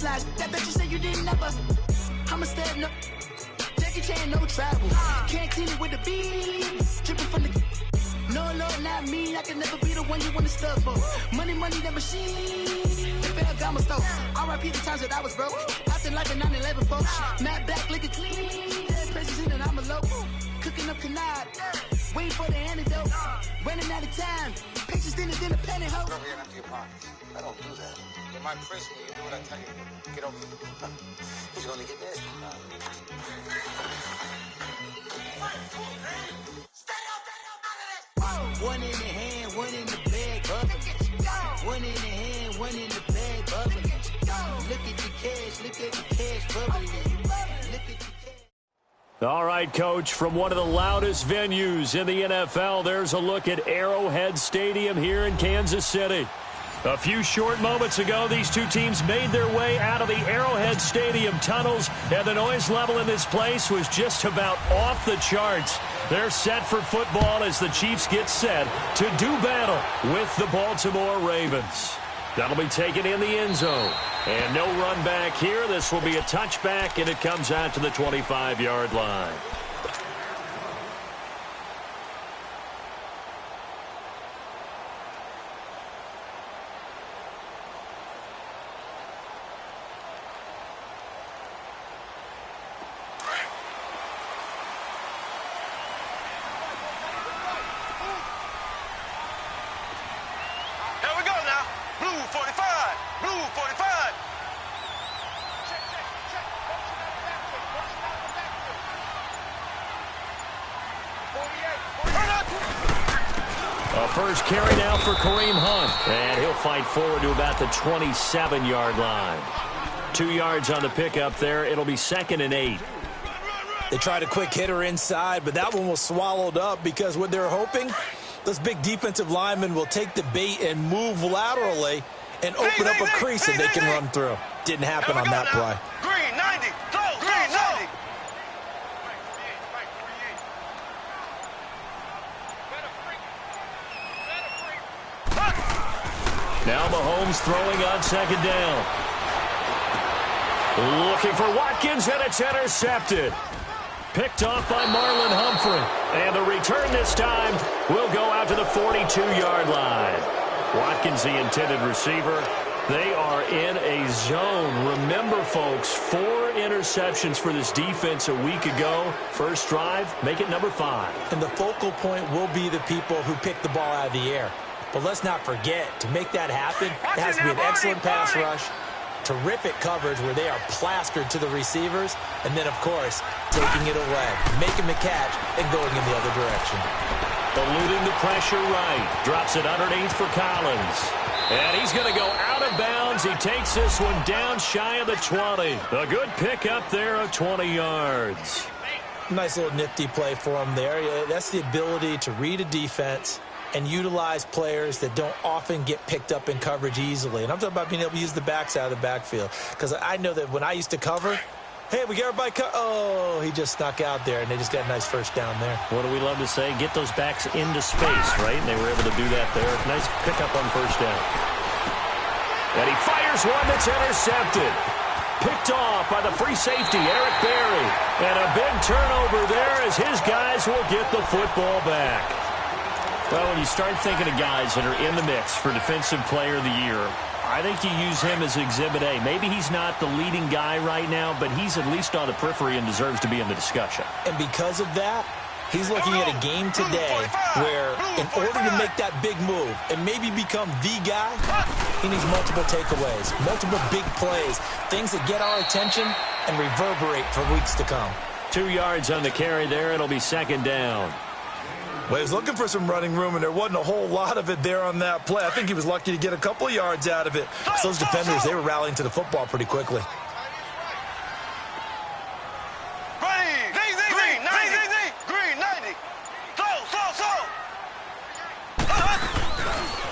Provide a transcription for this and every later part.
slide. That bitch you say you didn't never. I'ma step no. Jackie Chan, no travel. Can't clean it with the beat. Dripping from the. No, Lord, not me. I can never be the one you wanna stuff for. Money, that machine. If I got my stuff. R.I.P. the times that I was broke. After like a 9/11, folks. Matt back, looking clean. Dead presence in and I'm a local. Cooking up canard. Waiting for the antidote. Running out of time. Pictures thinner than a penny hoe. Over here, empty your pockets. I don't do that. In my prison, you do what I tell you. Get over here. He's gonna get this. One in the hand, one in the bag, bubbling. One in the hand, one in the bag, bubbling. Look at the cash, look at the cash bubbling. Look at the cash. All right, Coach, from one of the loudest venues in the NFL, there's a look at Arrowhead Stadium here in Kansas City. A few short moments ago, these two teams made their way out of the Arrowhead Stadium tunnels, and the noise level in this place was just about off the charts. They're set for football as the Chiefs get set to do battle with the Baltimore Ravens. That'll be taken in the end zone. And no run back here. This will be a touchback, and it comes out to the 25-yard line. First carry now for Kareem Hunt, and he'll fight forward to about the 27-yard line. 2 yards on the pickup there. It'll be 2nd and 8. They tried a quick hitter inside, but that one was swallowed up because what they're hoping, those big defensive linemen will take the bait and move laterally and open up a crease that they can run through. Didn't happen on that play. Green, 90. Close, green, 90. Now Mahomes throwing on 2nd down. Looking for Watkins, and it's intercepted. Picked off by Marlon Humphrey. And the return this time will go out to the 42-yard line. Watkins, the intended receiver. They are in a zone. Remember, folks, 4 interceptions for this defense a week ago. First drive, make it number 5. And the focal point will be the people who pick the ball out of the air. But let's not forget, to make that happen, it has to be an excellent pass rush, terrific coverage where they are plastered to the receivers, and then, of course, taking it away, making the catch, and going in the other direction. Eluding the pressure right. Drops it underneath for Collins. And he's going to go out of bounds. He takes this one down shy of the 20. A good pick up there of 20 yards. Nice little nifty play for him there. That's the ability to read a defense and utilize players that don't often get picked up in coverage easily. And I'm talking about being able to use the backs out of the backfield. Because I know that when I used to cover, hey, we got everybody oh, he just snuck out there, and they just got a nice first down there. What do we love to say? Get those backs into space, right? And they were able to do that there. Nice pickup on first down. And he fires one that's intercepted. Picked off by the free safety, Eric Berry. And a big turnover there as his guys will get the football back. Well, when you start thinking of guys that are in the mix for Defensive Player of the Year, I think you use him as Exhibit A. Maybe he's not the leading guy right now, but he's at least on the periphery and deserves to be in the discussion. And because of that, he's looking at a game today where in order to make that big move and maybe become the guy, he needs multiple takeaways, multiple big plays, things that get our attention and reverberate for weeks to come. 2 yards on the carry there. It'll be 2nd down. Well, he was looking for some running room, and there wasn't a whole lot of it there on that play. I think he was lucky to get a couple of yards out of it. So those defenders, they were rallying to the football pretty quickly.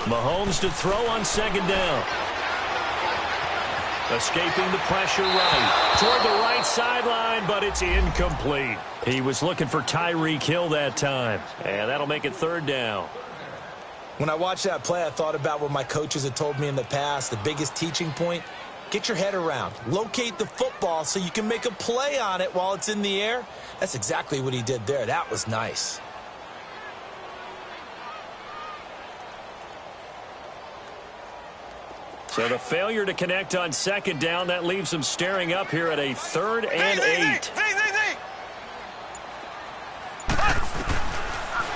Mahomes to throw on 2nd down. Escaping the pressure right. Toward the right sideline, but it's incomplete. He was looking for Tyreek Hill that time. And that'll make it 3rd down. When I watched that play, I thought about what my coaches had told me in the past. The biggest teaching point, Get your head around. Locate the football so you can make a play on it while it's in the air. That's exactly what he did there. That was nice. So the failure to connect on second down, that leaves him staring up here at a 3rd and 8.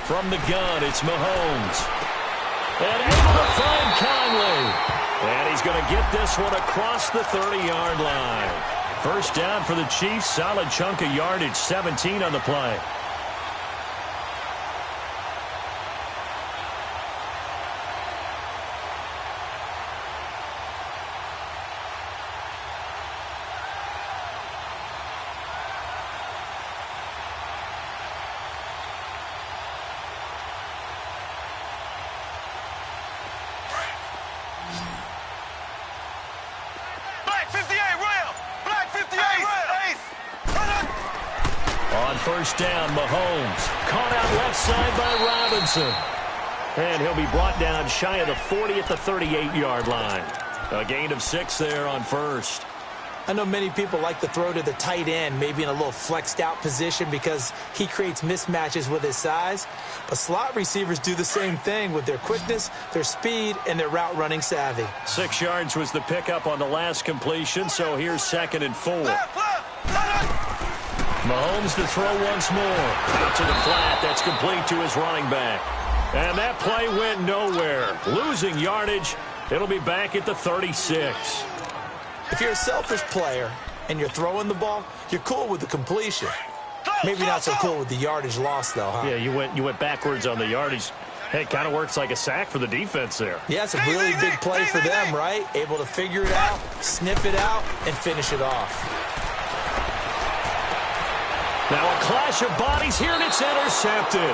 From the gun, it's Mahomes. And able to find Conley. And he's going to get this one across the 30-yard line. First down for the Chiefs. Solid chunk of yardage, 17 on the play. First down, Mahomes. Caught out left side by Robinson. And he'll be brought down shy of the 40 at the 38-yard line. A gain of 6 there on first. I know many people like to throw to the tight end, maybe in a little flexed out position because he creates mismatches with his size. But slot receivers do the same thing with their quickness, their speed, and their route running savvy. 6 yards was the pickup on the last completion, so here's 2nd and 4. Mahomes to throw once more. Out to the flat. That's complete to his running back. And that play went nowhere. Losing yardage. It'll be back at the 36. If you're a selfish player and you're throwing the ball, you're cool with the completion. Maybe not so cool with the yardage loss, though, huh? Yeah, you went backwards on the yardage. Hey, it kind of works like a sack for the defense there. Yeah, it's a really big play for them, right? Able to figure it out, sniff it out, and finish it off. Now a clash of bodies here, and it's intercepted.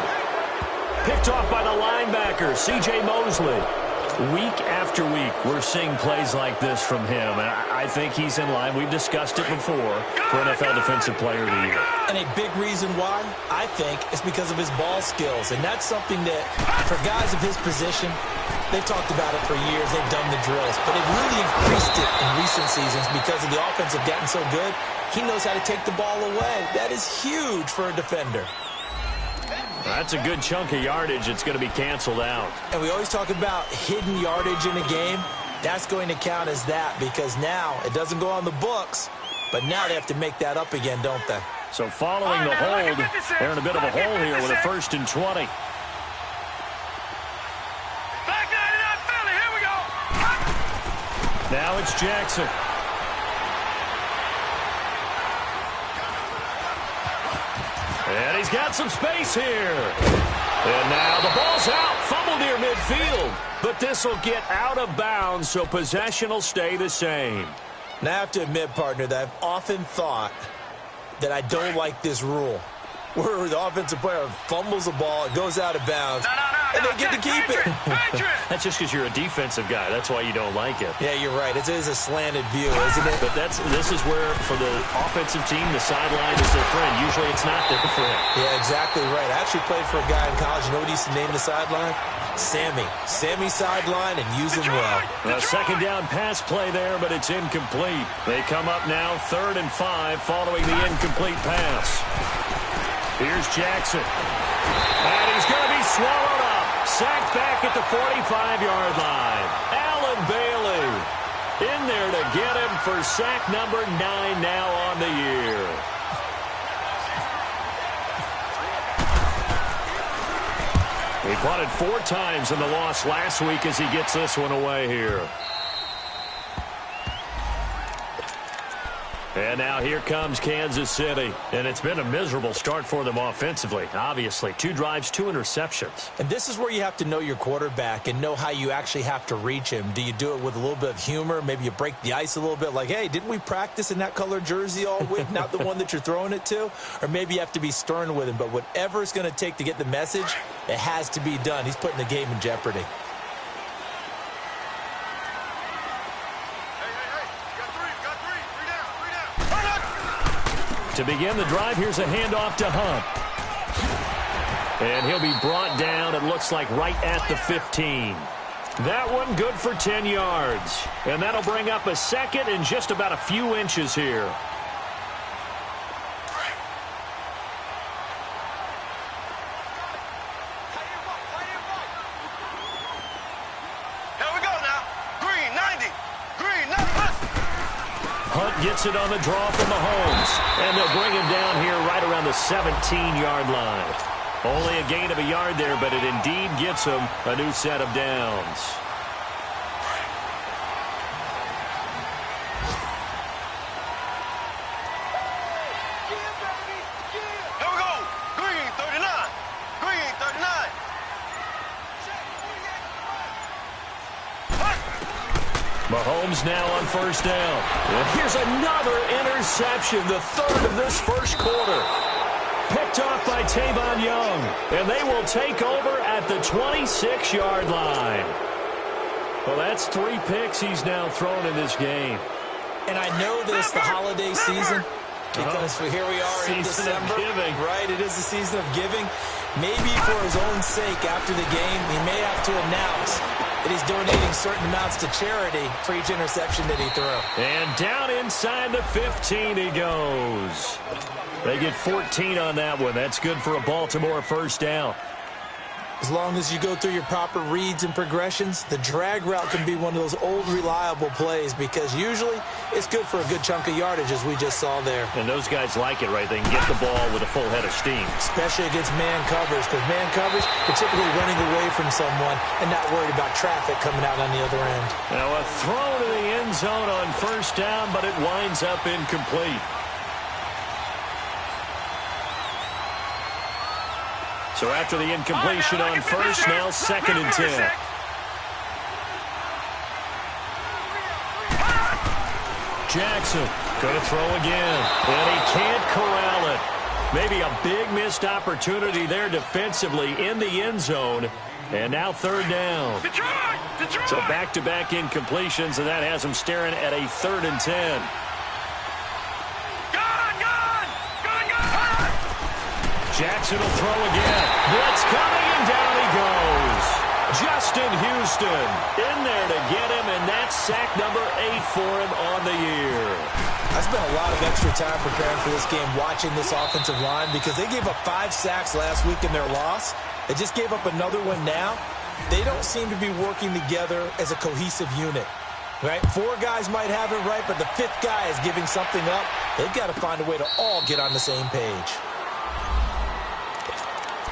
Picked off by the linebacker, C.J. Mosley. Week after week, we're seeing plays like this from him, and I think he's in line. We've discussed it before for NFL Defensive Player of the Year. And a big reason why, I think, is because of his ball skills, and that's something that, for guys of his position, they've talked about it for years. They've done the drills, but they've really increased it in recent seasons because of the offense have gotten so good. He knows how to take the ball away. That is huge for a defender. That's a good chunk of yardage. It's going to be canceled out. And we always talk about hidden yardage in a game. That's going to count as that because now it doesn't go on the books, but now they have to make that up again, don't they? So following the hold, they're in a bit of a hole here with a 1st and 20. Now it's Jackson. And he's got some space here. And now the ball's out. Fumble near midfield. But this will get out of bounds, so possession will stay the same. Now I have to admit, partner, that I've often thought that I don't like this rule. Where the offensive player fumbles the ball, it goes out of bounds, and they get to keep it. That's just because you're a defensive guy. That's why you don't like it. Yeah, you're right. It is a slanted view, isn't it? But this is where, for the offensive team, the sideline is their friend. Usually it's not their friend. Yeah, exactly right. I actually played for a guy in college. You know what he used to name the sideline? Sammy. Sammy sideline, and use him well. A 2nd down pass play there, but it's incomplete. They come up now 3rd and 5 following the incomplete pass. Here's Jackson. And he's going to be swallowed up. Sacked back at the 45-yard line. Allen Bailey in there to get him for sack number 9 now on the year. He punted 4 times in the loss last week as he gets this one away here. And now here comes Kansas City. And it's been a miserable start for them offensively, obviously. 2 drives, 2 interceptions. And this is where you have to know your quarterback and know how you actually have to reach him. Do you do it with a little bit of humor? Maybe you break the ice a little bit like, hey, didn't we practice in that color jersey all week, not the one that you're throwing it to? Or maybe you have to be stern with him. But whatever it's going to take to get the message, it has to be done. He's putting the game in jeopardy. To begin the drive, here's a handoff to Hunt. And he'll be brought down, it looks like, right at the 15. That one good for 10 yards. And that'll bring up a second and just about a few inches here. Hunt gets it on the draw from Mahomes. And they'll bring him down here right around the 17-yard line. Only a gain of a yard there, but it indeed gets him a new set of downs. Here we go. Green, 39. Green, 39. Mahomes now on first down. And here's another interception, the third of this first quarter. Picked off by Tavon Young. And they will take over at the 26-yard line. Well, that's 3 picks he's now thrown in this game. And I know this, the holiday season, because here we are in December. Right, it is the season of giving. Maybe for his own sake, after the game, he may have to announce that he's donating certain amounts to charity for each interception that he threw. And down inside the 15 he goes. They get 14 on that one. That's good for a Baltimore first down. As long as you go through your proper reads and progressions, the drag route can be one of those old reliable plays because usually it's good for a good chunk of yardage, as we just saw there. And those guys like it, right? They can get the ball with a full head of steam. Especially against man coverage, because man coverage, you're typically running away from someone and not worried about traffic coming out on the other end. Now a throw to the end zone on first down, but it winds up incomplete. So after the incompletion on first, now 2nd and 10. Jackson going to throw again, and he can't corral it. Maybe a big missed opportunity there defensively in the end zone, and now 3rd down. So back-to-back incompletions, and that has him staring at a 3rd and 10. Jackson will throw again. Blitz coming, and down he goes. Justin Houston in there to get him, and that's sack number 8 for him on the year. I spent a lot of extra time preparing for this game, watching this offensive line, because they gave up 5 sacks last week in their loss. They just gave up another one now. They don't seem to be working together as a cohesive unit. Right? 4 guys might have it right, but the 5th guy is giving something up. They've got to find a way to all get on the same page.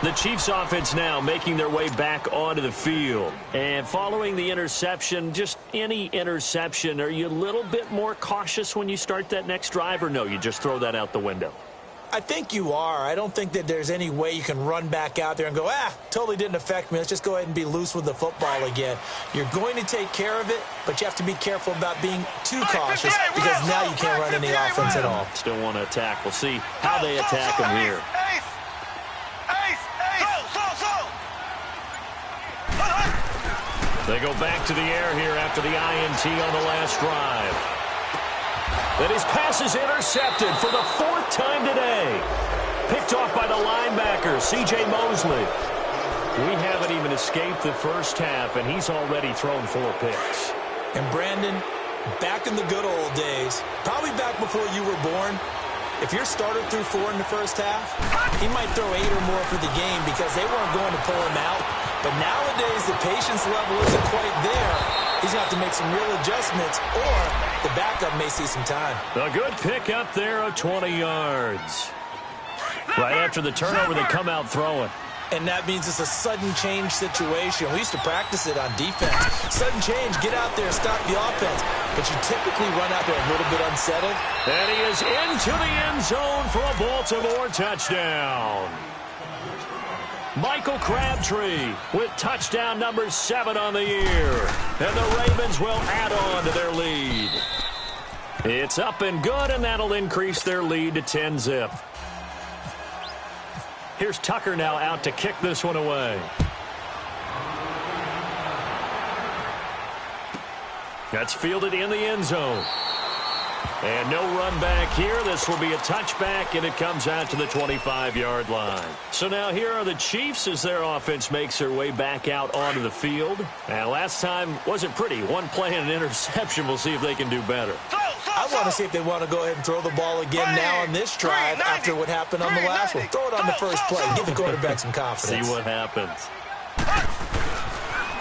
The Chiefs offense now making their way back onto the field. And following the interception, just any interception, are you a little bit more cautious when you start that next drive, or no, you just throw that out the window? I think you are. I don't think that there's any way you can run back out there and go, totally didn't affect me. Let's just go ahead and be loose with the football again. You're going to take care of it, but you have to be careful about being too cautious because now you can't run any offense at all. Still want to attack. We'll see how they attack him here. They go back to the air here after the INT on the last drive. And his pass is intercepted for the 4th time today. Picked off by the linebacker, C.J. Mosley. We haven't even escaped the first half, and he's already thrown 4 picks. And Brandon, back in the good old days, probably back before you were born, if your starter threw 4 in the first half, he might throw 8 or more for the game because they weren't going to pull him out. But nowadays, the patience level isn't quite there. He's going to have to make some real adjustments, or the backup may see some time. A good pick up there of 20 yards. Right after the turnover, they come out throwing. And that means it's a sudden change situation. We used to practice it on defense. Sudden change, get out there, stop the offense. But you typically run out there a little bit unsettled. And he is into the end zone for a Baltimore touchdown. Michael Crabtree with touchdown number 7 on the year. And the Ravens will add on to their lead. It's up and good, and that'll increase their lead to 10-zip. Here's Tucker now out to kick this one away. That's fielded in the end zone. And no run back here. This will be a touchback, and it comes out to the 25-yard line. So now here are the Chiefs as their offense makes their way back out onto the field. And last time wasn't pretty. One play and an interception. We'll see if they can do better. I want to see if they want to go ahead and throw the ball again now on this drive after what happened on the last one. Throw it on the first play. Give the quarterback some confidence. See what happens.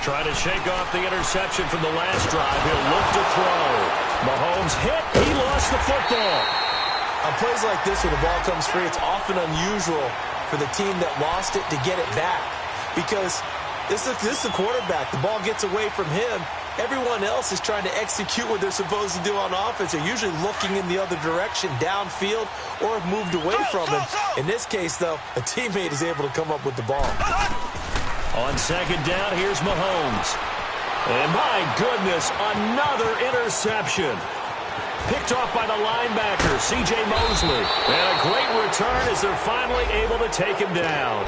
Try to shake off the interception from the last drive. He'll look to throw. Mahomes hit. He lost the football. On plays like this where the ball comes free, it's often unusual for the team that lost it to get it back. Because this is the quarterback. The ball gets away from him. Everyone else is trying to execute what they're supposed to do on offense. They're usually looking in the other direction, downfield, or have moved away from him. In this case, though, a teammate is able to come up with the ball. On second down, here's Mahomes. And my goodness, another interception. Picked off by the linebacker, C.J. Mosley. And a great return as they're finally able to take him down.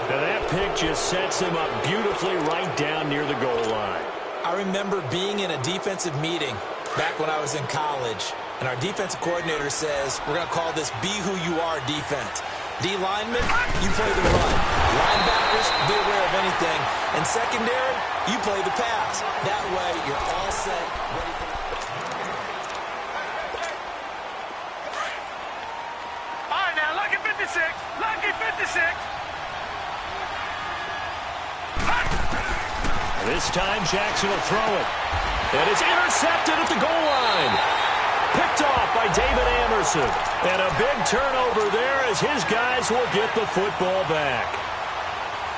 And that pick just sets him up beautifully right down near the goal line. I remember being in a defensive meeting back when I was in college, and our defensive coordinator says, we're going to call this Be Who You Are defense. D linemen, you play the run. Linebackers, be aware of anything. And secondary, you play the pass. That way, you're all set, ready for All right, now, lucky 56. Lucky 56. This time, Jackson will throw it. And it's intercepted at the goal line. Picked off by David Amerson. And a big turnover there as his guys will get the football back.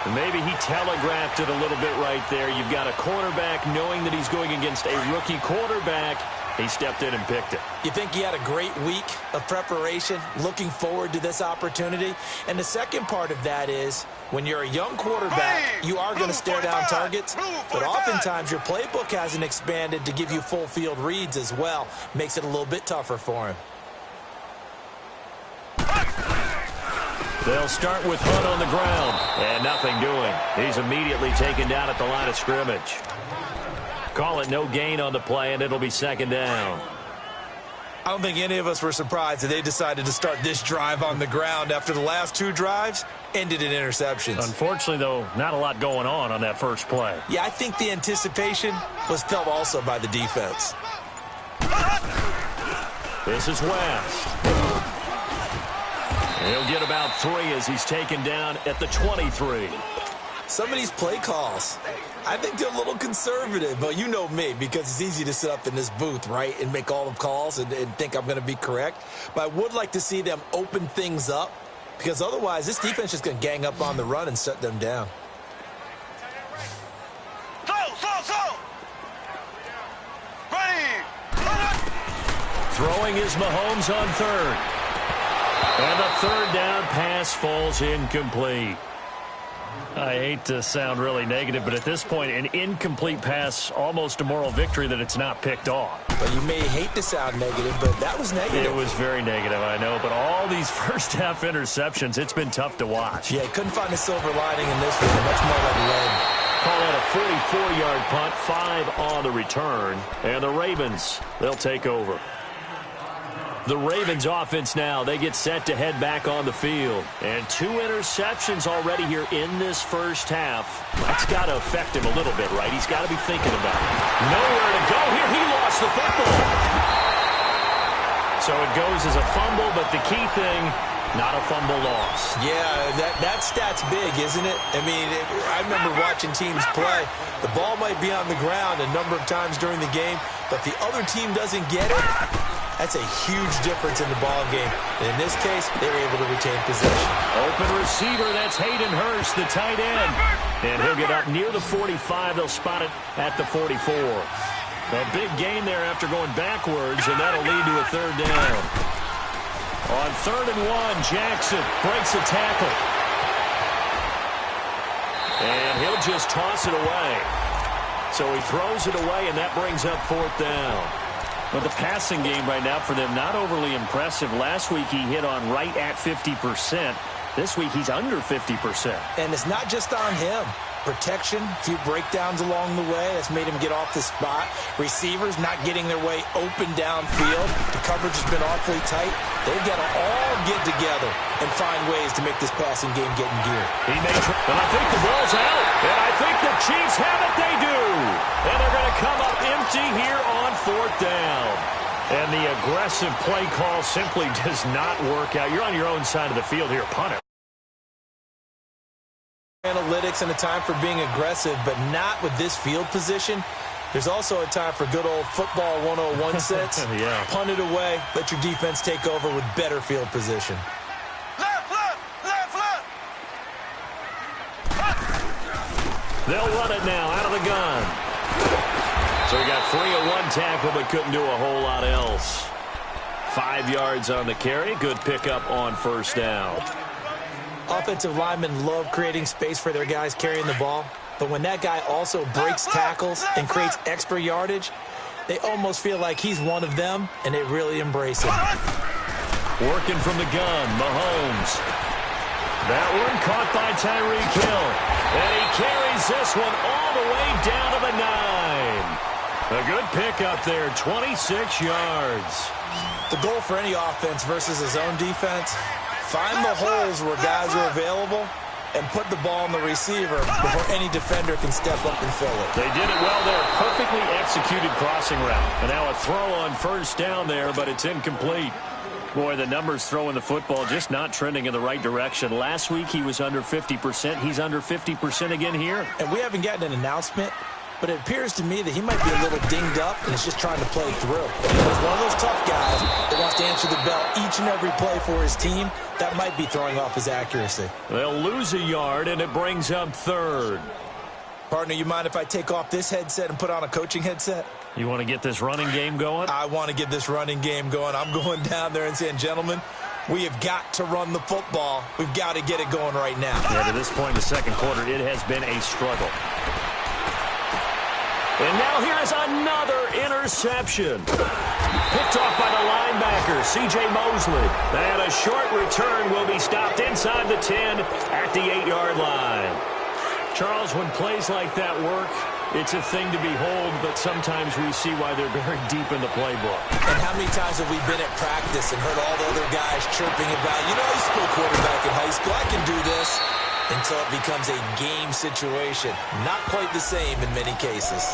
And maybe he telegraphed it a little bit right there. You've got a cornerback knowing that he's going against a rookie quarterback. He stepped in and picked it. You think he had a great week of preparation, looking forward to this opportunity? And the second part of that is, when you're a young quarterback, you are going to stare down targets, but oftentimes your playbook hasn't expanded to give you full field reads as well. Makes it a little bit tougher for him. They'll start with Hunt on the ground, and nothing doing. He's immediately taken down at the line of scrimmage. Call it no gain on the play, and it'll be second down. I don't think any of us were surprised that they decided to start this drive on the ground after the last two drives ended in interceptions. Unfortunately, though, not a lot going on that first play. Yeah, I think the anticipation was felt also by the defense. This is West. He'll get about 3 as he's taken down at the 23. Some of these play calls, I think they're a little conservative, but you know me, because it's easy to sit up in this booth, right, and make all the calls and think I'm going to be correct. But I would like to see them open things up, because otherwise this defense is going to gang up on the run and shut them down. Ready. Throwing is Mahomes on third. And the third down pass falls incomplete. I hate to sound really negative, but at this point, an incomplete pass, almost a moral victory that it's not picked off. But you may hate to sound negative, but that was negative. It was very negative, I know, but all these first-half interceptions, it's been tough to watch. Yeah, couldn't find a silver lining in this one. Much more like lead. Call that a 44-yard punt, 5 on the return, and the Ravens, they'll take over. The Ravens offense now, they get set to head back on the field. And 2 interceptions already here in this first half. That's got to affect him a little bit, right? He's got to be thinking about it. Nowhere to go here. He lost the football. So it goes as a fumble, but the key thing, not a fumble loss. Yeah, that stat's big, isn't it? I mean, I remember watching teams play. The ball might be on the ground a number of times during the game, but the other team doesn't get it. That's a huge difference in the ball game. And in this case, they were able to retain possession. Open receiver, that's Hayden Hurst, the tight end. And he'll get up near the 45. They'll spot it at the 44. A big gain there after going backwards, and that'll lead to a third down. On 3rd and 1, Jackson breaks a tackle. And he'll just toss it away. So he throws it away, and that brings up 4th down. But the passing game right now for them, not overly impressive. Last week he hit on right at 50%. This week he's under 50%. And it's not just on him. protection, a few breakdowns along the way. That's made him get off the spot. Receivers not getting their way open downfield. The coverage has been awfully tight. They've got to all get together and find ways to make this passing game get in gear. And I think the ball's out. And I think the Chiefs have it. They do. And they're going to come up empty here on 4th down. And the aggressive play call simply does not work out. You're on your own side of the field here, punter. Analytics and a time for being aggressive, but not with this field position. There's also a time for good old football 101 sense. Yeah. Punt it away. Let your defense take over with better field position. Left, left, left, left. They'll run it now out of the gun. So he got free of one tackle but couldn't do a whole lot else. 5 yards on the carry. Good pickup on 1st down. Offensive linemen love creating space for their guys carrying the ball, but when that guy also breaks tackles and creates extra yardage, they almost feel like he's one of them, and they really embrace him. Working from the gun, Mahomes. That one caught by Tyreek Hill. And he carries this one all the way down to the 9. A good pickup there, 26 yards. The goal for any offense versus his own defense, find the holes where guys are available and put the ball on the receiver before any defender can step up and fill it. They did it well there. Perfectly executed crossing route. And now a throw on 1st down there, but it's incomplete. Boy, the numbers throwing the football just not trending in the right direction. Last week he was under 50%. He's under 50% again here. And we haven't gotten an announcement, but it appears to me that he might be a little dinged up and is just trying to play through. He's one of those tough guys that wants to answer the bell each and every play for his team. That might be throwing off his accuracy. They'll lose a yard, and it brings up 3rd. Partner, you mind if I take off this headset and put on a coaching headset? You want to get this running game going? I want to get this running game going. I'm going down there and saying, gentlemen, we have got to run the football. We've got to get it going right now. Yeah, to this point in the 2nd quarter, it has been a struggle. And now here is another interception. Picked off by the linebacker, C.J. Mosley. And a short return will be stopped inside the 10 at the 8-yard line. Charles, when plays like that work, it's a thing to behold, but sometimes we see why they're very deep in the playbook. And how many times have we been at practice and heard all the other guys chirping about, you know, I used to play quarterback in high school, I can do this, until it becomes a game situation. Not quite the same in many cases.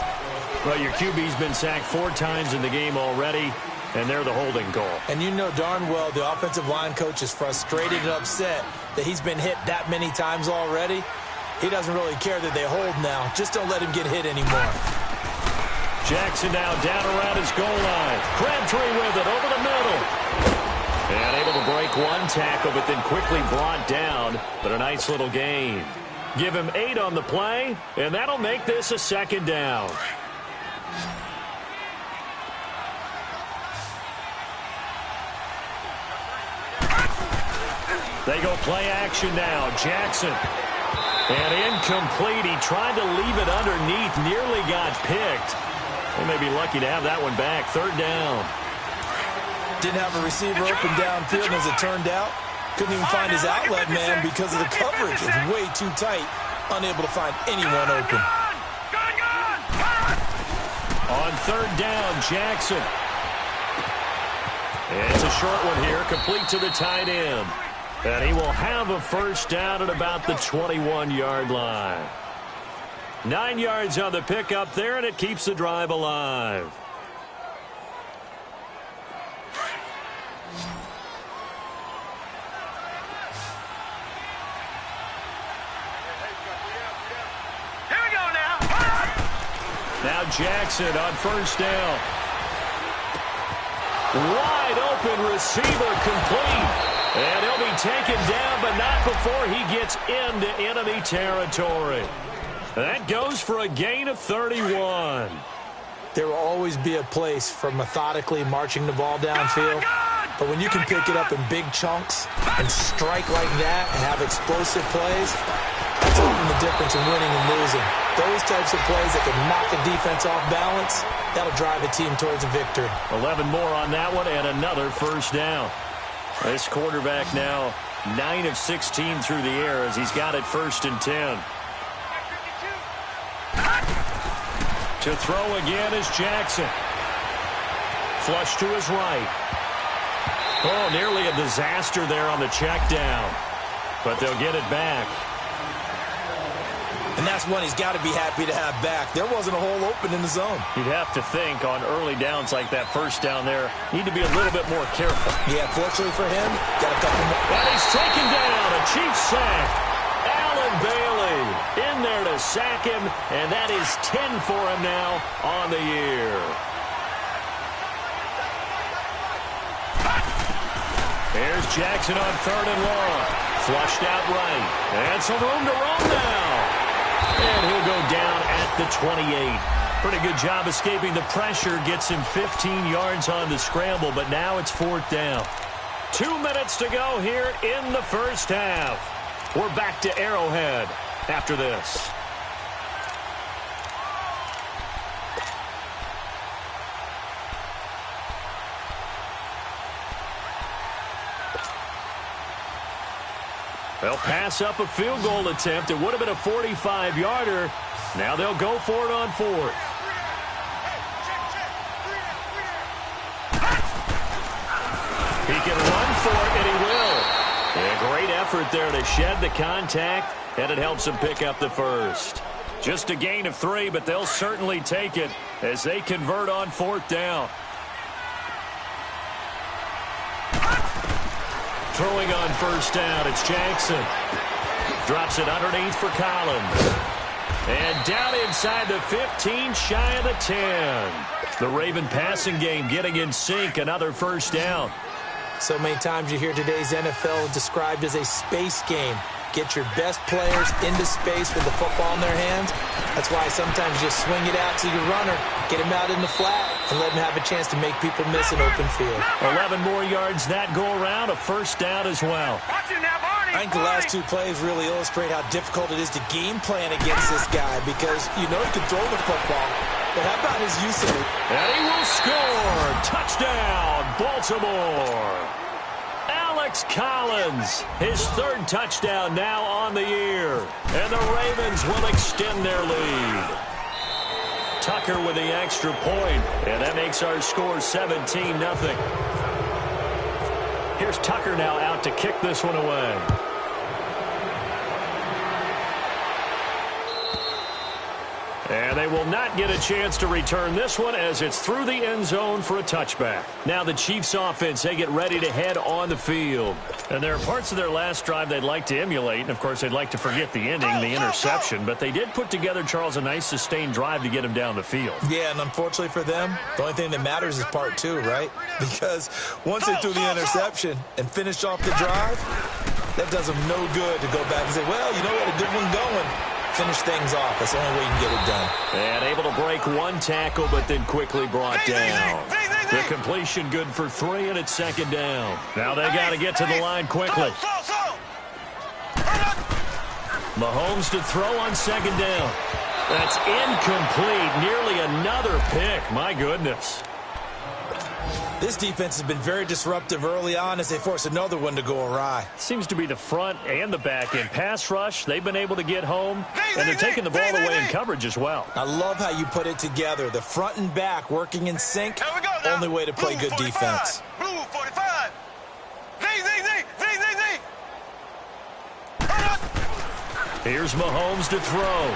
Well, your QB's been sacked 4 times in the game already, and they're the holding goal. And you know darn well the offensive line coach is frustrated and upset that he's been hit that many times already. He doesn't really care that they hold now. Just don't let him get hit anymore. Jackson now down around his goal line. Crabtree with it over the middle. And able to break one tackle, but then quickly brought down. But a nice little gain. Give him 8 on the play, and that'll make this a 2nd down. They go play action now. Jackson. And incomplete. He tried to leave it underneath. Nearly got picked. They may be lucky to have that one back. 3rd down. Didn't have a receiver open downfield, and as it turned out, couldn't even find his outlet man because of the coverage. It's way too tight. Unable to find anyone open. On 3rd down, Jackson. And it's a short one here, complete to the tight end. And he will have a 1st down at about the 21-yard line. 9 yards on the pickup there, and it keeps the drive alive. Here we go now. Now Jackson on 1st down. Wide open receiver complete. And he'll be taken down, but not before he gets into enemy territory. That goes for a gain of 31. There will always be a place for methodically marching the ball downfield. But when you can pick it up in big chunks and strike like that and have explosive plays, that's often the difference in winning and losing. Those types of plays that can knock a defense off balance, that'll drive a team towards a victory. 11 more on that one and another 1st down. This quarterback now 9 of 16 through the air as he's got it 1st and 10. To throw again is Jackson. Flush to his right. Oh, nearly a disaster there on the check down. But they'll get it back. And that's one he's got to be happy to have back. There wasn't a hole open in the zone. You'd have to think on early downs like that first down there, need to be a little bit more careful. Yeah, fortunately for him, got a couple more. And he's taken down. A Chiefs sack. Allen Bailey in there to sack him, and that is 10 for him now on the year. Here's Jackson on 3rd and long. Flushed out right. And some room to roam now. And he'll go down at the 28. Pretty good job escaping the pressure. Gets him 15 yards on the scramble, but now it's 4th down. 2 minutes to go here in the first half. We're back to Arrowhead after this. They'll pass up a field goal attempt. It would have been a 45-yarder. Now they'll go for it on 4th. He can run for it, and he will. And a great effort there to shed the contact, and it helps him pick up the first. Just a gain of 3, but they'll certainly take it as they convert on 4th down. Throwing on 1st down, it's Jackson. Drops it underneath for Collins. And down inside the 15, shy of the 10. The Raven passing game getting in sync, another 1st down. So many times you hear today's NFL described as a space game. Get your best players into space with the football in their hands. That's why sometimes you just swing it out to your runner, get him out in the flat, and let him have a chance to make people miss an open field. 11 more yards that go around, a 1st down as well. I think the last 2 plays really illustrate how difficult it is to game plan against this guy because you know he can throw the football, but how about his use of it? And he will score! Touchdown, Baltimore! Alex Collins, his 3rd touchdown now on the year. And the Ravens will extend their lead. Tucker with the extra point, and that makes our score 17-0. Here's Tucker now out to kick this one away. And they will not get a chance to return this one as it's through the end zone for a touchback. Now the Chiefs offense, they get ready to head on the field. And there are parts of their last drive they'd like to emulate. And, of course, they'd like to forget the ending, the interception. But they did put together, Charles, a nice sustained drive to get him down the field. Yeah, and unfortunately for them, the only thing that matters is part 2, right? Because once they threw the interception and finished off the drive, that does them no good to go back and say, well, you know what, a good one going. Finish things off. That's the only way you can get it done. And able to break 1 tackle, but then quickly brought down. The completion good for 3, and it's 2nd down. Now they got to get to the line quickly. Mahomes to throw on 2nd down. That's incomplete. Nearly another pick. My goodness. This defense has been very disruptive early on as they force another one to go awry. Seems to be the front and the back end. Pass rush, they've been able to get home, and they're taking the ball away in coverage as well. I love how you put it together. The front and back working in sync, only way to play good defense. Blue 45. Here's Mahomes to throw.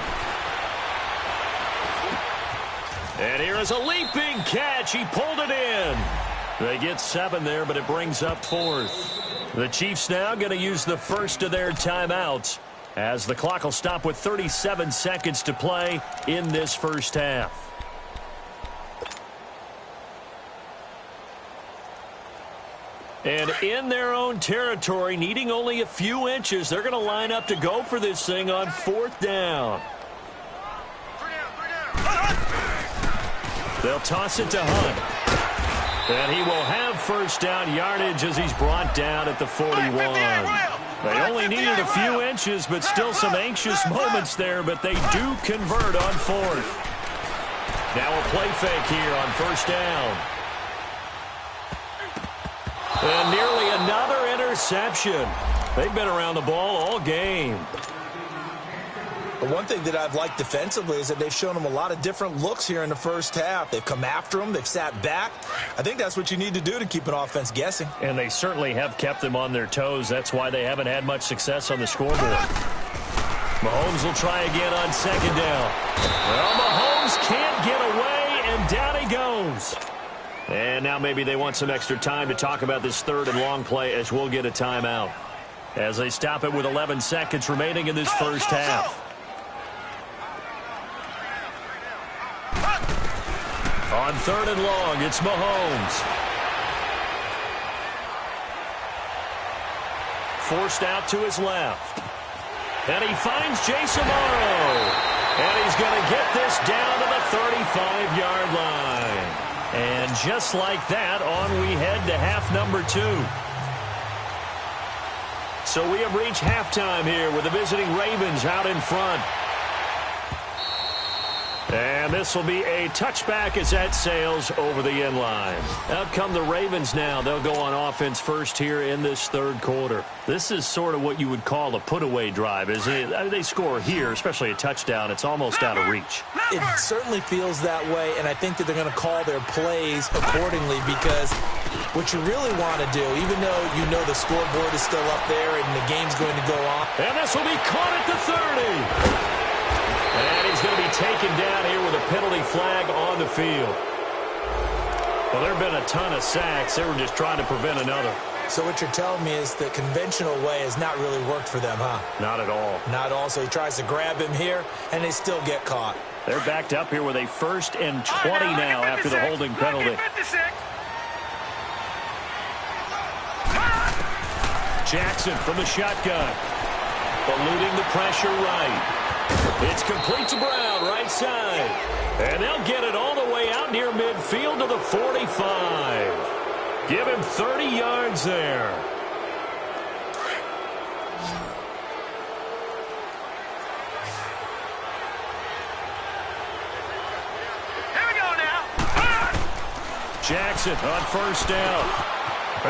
And here is a leaping catch. He pulled it in. They get 7 there, but it brings up 4th. The Chiefs now going to use the first of their timeouts as the clock will stop with 37 seconds to play in this first half. And in their own territory, needing only a few inches, they're going to line up to go for this thing on 4th down. They'll toss it to Hunt. And he will have 1st down yardage as he's brought down at the 41. They only needed a few inches, but still some anxious moments there, but they do convert on 4th. Now a play fake here on 1st down. And nearly another interception. They've been around the ball all game. But one thing that I've liked defensively is that they've shown them a lot of different looks here in the first half. They've come after them. They've sat back. I think that's what you need to do to keep an offense guessing. And they certainly have kept them on their toes. That's why they haven't had much success on the scoreboard. Mahomes will try again on second down. Well, Mahomes can't get away, and down he goes. And now maybe they want some extra time to talk about this third and long play as we'll get a timeout. As they stop it with 11 seconds remaining in this first half. On third and long, it's Mahomes. Forced out to his left. And he finds Jason Morrow. And he's going to get this down to the 35-yard line. And just like that, on we head to half number 2. So we have reached halftime here with the visiting Ravens out in front. And this will be a touchback as that sails over the end line. Out come the Ravens now. They'll go on offense first here in this third quarter. This is sort of what you would call a put-away drive, isn't it? I mean, they score here, especially a touchdown. It's almost out of reach. It certainly feels that way, and I think that they're going to call their plays accordingly because what you really want to do, even though you know the scoreboard is still up there and the game's going to go on. And this will be caught at the 30. And he's going to be taken down here with a penalty flag on the field. Well, there have been a ton of sacks. They were just trying to prevent another. So what you're telling me is the conventional way has not really worked for them, huh? Not at all. Not at all. So he tries to grab him here, and they still get caught. They're backed up here with a 1st and 20 now after the holding penalty. Jackson from the shotgun. Eluding the pressure right. It's complete to Brown, right side. And they'll get it all the way out near midfield to the 45. Give him 30 yards there. Here we go now. Jackson on first down.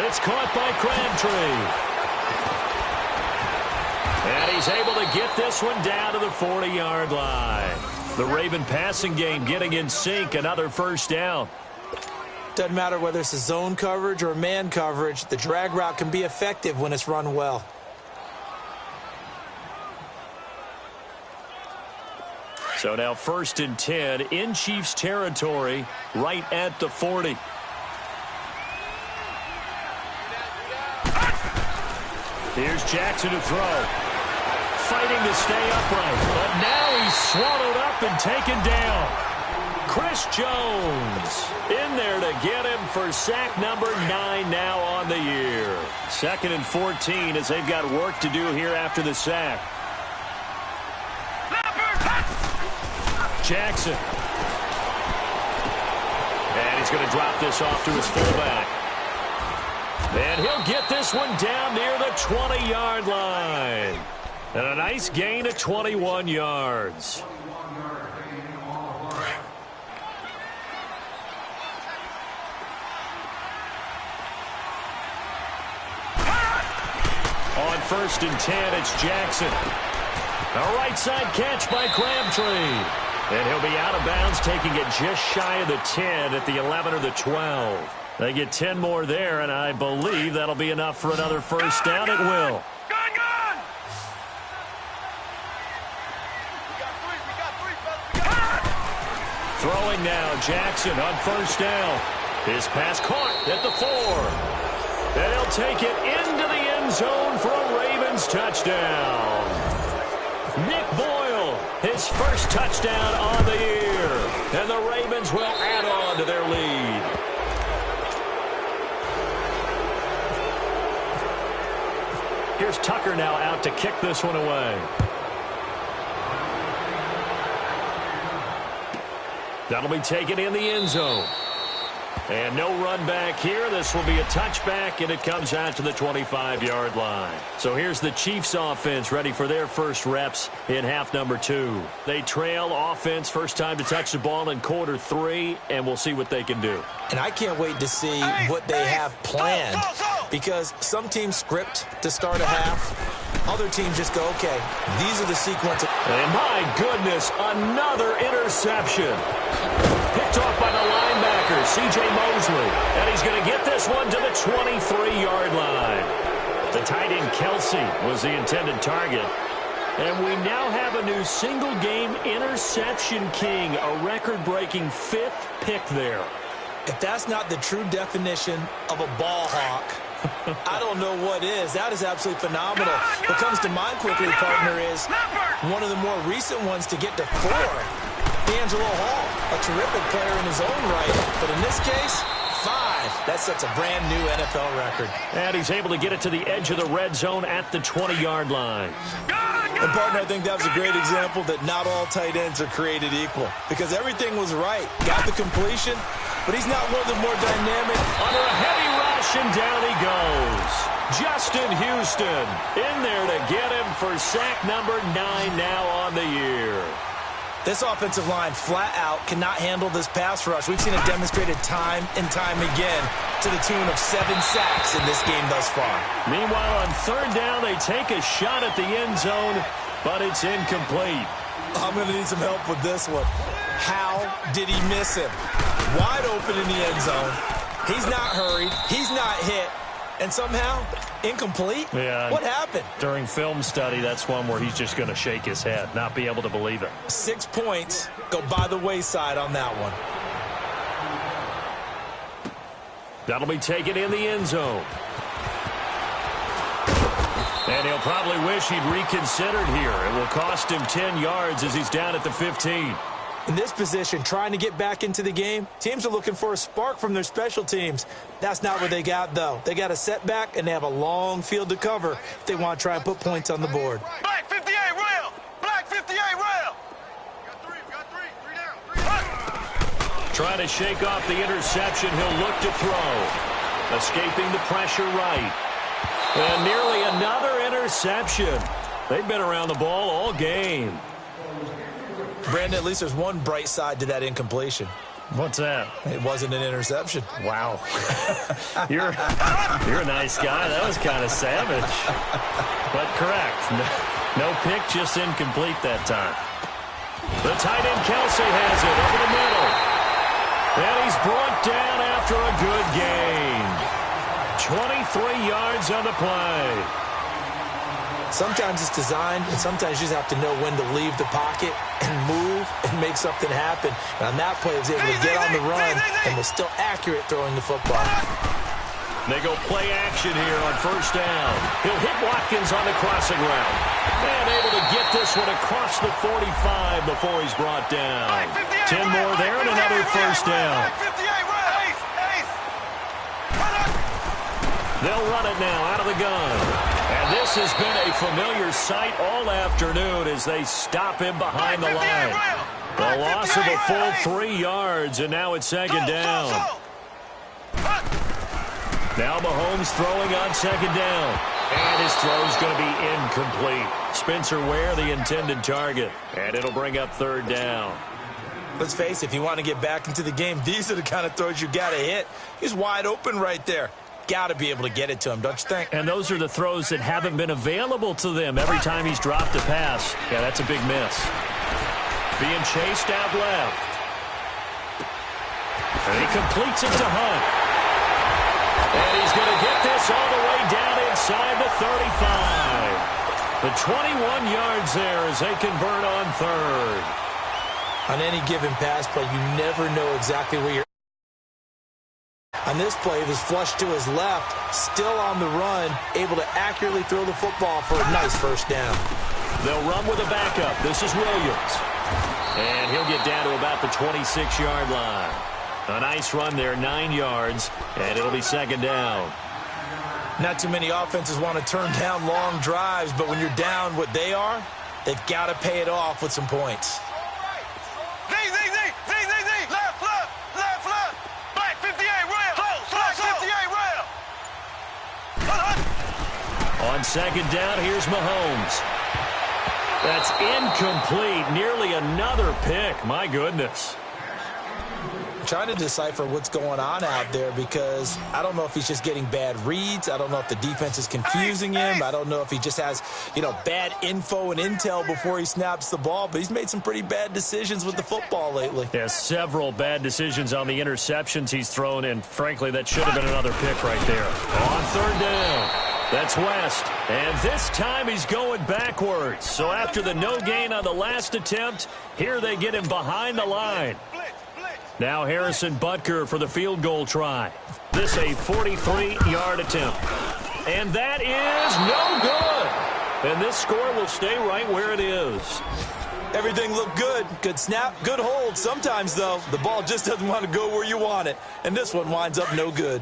It's caught by Crabtree. And he's able to get this one down to the 40-yard line. The Raven passing game getting in sync, another first down. Doesn't matter whether it's a zone coverage or man coverage, the drag route can be effective when it's run well. So now 1st and 10 in Chiefs territory, right at the 40. Here's Jackson to throw. Fighting to stay upright, but now he's swallowed up and taken down. Chris Jones in there to get him for sack number 9 now on the year. 2nd and 14 as they've got work to do here after the sack. Jackson. And he's going to drop this off to his fullback. And he'll get this one down near the 20-yard line. And a nice gain of 21 yards. On 1st and 10, it's Jackson. A right side catch by Crabtree. And he'll be out of bounds, taking it just shy of the 10 at the 11 or the 12. They get 10 more there, and I believe that'll be enough for another first down. It will. Throwing now, Jackson on first down. His pass caught at the 4. And he'll take it into the end zone for a Ravens touchdown. Nick Boyle, his first touchdown on the year. And the Ravens will add on to their lead. Here's Tucker now out to kick this one away. That'll be taken in the end zone. And no run back here. This will be a touchback, and it comes out to the 25-yard line. So here's the Chiefs offense ready for their first reps in half number 2. They trail offense, first time to touch the ball in quarter 3, and we'll see what they can do. And I can't wait to see what they have planned, because some teams script to start a half. Other teams just go, okay, these are the sequence. And my goodness, another interception. Picked off by the linebacker, C.J. Mosley. And he's going to get this one to the 23-yard line. The tight end Kelsey was the intended target. And we now have a new single-game interception king, a record-breaking 5th pick there. If that's not the true definition of a ball hawk, I don't know what is. That is absolutely phenomenal. What comes to mind quickly, partner, is one of the more recent ones to get to 4. D'Angelo Hall, a terrific player in his own right. But in this case, 5. That sets a brand new NFL record. And he's able to get it to the edge of the red zone at the 20-yard line. And, partner, I think that was a great example that not all tight ends are created equal. Because everything was right. Got the completion, but he's not one of the more dynamic. Under a heavy rush, and down he goes. Justin Houston in there to get him for sack number 9 now on the year. This offensive line flat out cannot handle this pass rush. We've seen it demonstrated time and time again to the tune of 7 sacks in this game thus far. Meanwhile, on 3rd down, they take a shot at the end zone, but it's incomplete. I'm going to need some help with this one. How did he miss him? Wide open in the end zone. He's not hurried. He's not hit. And somehow, incomplete? Yeah. What happened? During film study, that's one where he's just going to shake his head, not be able to believe it. 6 points go by the wayside on that one. That'll be taken in the end zone. And he'll probably wish he'd reconsidered here. It will cost him 10 yards as he's down at the 15. In this position, trying to get back into the game, teams are looking for a spark from their special teams. That's not what they got, though. They got a setback, and they have a long field to cover if they want to try and put points on the board. Black 58 rail! Black 58 rail! Got three down. Trying to shake off the interception. He'll look to throw. Escaping the pressure right. And nearly another interception. They've been around the ball all game. Brandon, at least there's one bright side to that incompletion. What's that? It wasn't an interception. Wow. You're a nice guy. That was kind of savage. But correct. No pick, just incomplete that time. The tight end Kelsey has it over the middle. And he's brought down after a good gain. 23 yards on the play. Sometimes it's designed, and sometimes you just have to know when to leave the pocket and move and make something happen. And on that play, he was able to get on the run and was still accurate throwing the football. They go play action here on 1st down. He'll hit Watkins on the crossing route. And able to get this one across the 45 before he's brought down. 10 more there and another 1st down. They'll run it now out of the gun. And this has been a familiar sight all afternoon as they stop him behind the line. The loss of a full 3 yards, and now it's 2nd down. Now Mahomes throwing on 2nd down. And his throw's going to be incomplete. Spencer Ware, the intended target. And it'll bring up 3rd down. Let's face it, if you want to get back into the game, these are the kind of throws you got to hit. He's wide open right there. Got to be able to get it to him, don't you think? And those are the throws that haven't been available to them every time he's dropped a pass. Yeah, that's a big miss. Being chased out left. And he completes it to Hunt. And he's going to get this all the way down inside the 35. The 21 yards there as they convert on 3rd. On any given pass play, you never know exactly where you're. On this play, it was flushed to his left, still on the run, able to accurately throw the football for a nice 1st down. They'll run with a backup. This is Williams. And he'll get down to about the 26-yard line. A nice run there, 9 yards, and it'll be 2nd down. Not too many offenses want to turn down long drives, but when you're down what they are, they've got to pay it off with some points. On 2nd down, here's Mahomes. That's incomplete. Nearly another pick. My goodness. trying to decipher what's going on out there because I don't know if he's just getting bad reads. I don't know if the defense is confusing him. I don't know if he just has, bad info and intel before he snaps the ball. But he's made some pretty bad decisions with the football lately. Yeah, several bad decisions on the interceptions he's thrown, and frankly, that should have been another pick right there. On third down, that's West. And this time he's going backwards. So after the no gain on the last attempt, here they get him behind the line. Now Harrison Butker for the field goal try. This a 43-yard attempt. And that is no good. And this score will stay right where it is. Everything looked good. Good snap, good hold. Sometimes, though, the ball just doesn't want to go where you want it. And this one winds up no good.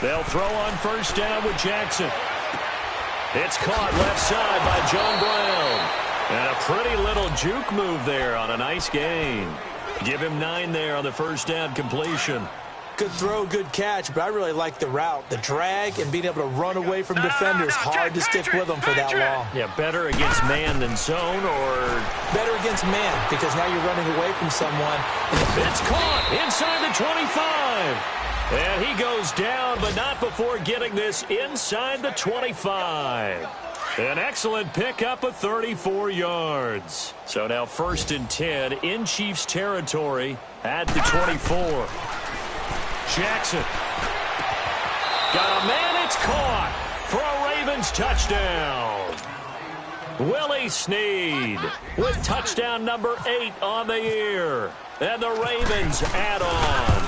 They'll throw on first down with Jackson. It's caught left side by John Brown. And a pretty little juke move there on a nice gain. Give him 9 there on the first down completion. Good throw, good catch, but I really like the route. The drag and being able to run away from defenders. Hard to stick with them for that long. Yeah, better against man than zone, or better against man because now you're running away from someone. It's caught inside the 25. And he goes down, but not before getting this inside the 25. An excellent pickup of 34 yards. So now 1st and 10 in Chiefs territory at the 24. Jackson. Got a man, it's caught for a Ravens touchdown. Willie Snead with touchdown number 8 on the year. And the Ravens add on.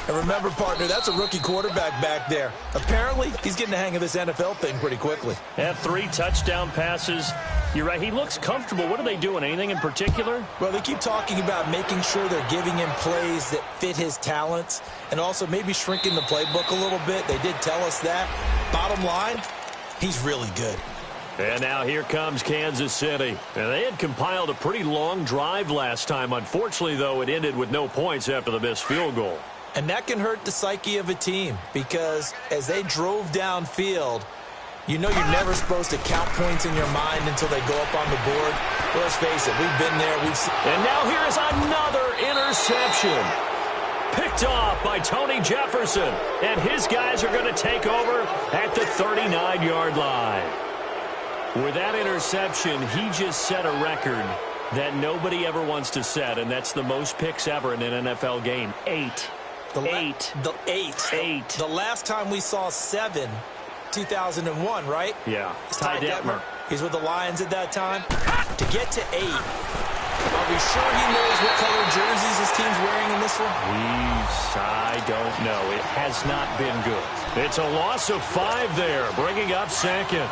And remember, partner, that's a rookie quarterback back there. Apparently, he's getting the hang of this NFL thing pretty quickly. Have 3 touchdown passes. You're right. He looks comfortable. What are they doing? Anything in particular? Well, they keep talking about making sure they're giving him plays that fit his talents and also maybe shrinking the playbook a little bit. They did tell us that. Bottom line, he's really good. And now here comes Kansas City. And they had compiled a pretty long drive last time. Unfortunately, though, it ended with no points after the missed field goal. And that can hurt the psyche of a team because as they drove downfield, you're never supposed to count points in your mind until they go up on the board. Well, let's face it, we've been there. And now here is another interception. Picked off by Tony Jefferson. And his guys are going to take over at the 39-yard line. With that interception, he just set a record that nobody ever wants to set, and that's the most picks ever in an NFL game. 8. Eight. The last time we saw 7, 2001, right? Yeah. Ty Detmer. He's with the Lions at that time. To get to 8, are we sure he knows what color jerseys his team's wearing in this one? I don't know. It has not been good. It's a loss of 5 there, bringing up 2nd.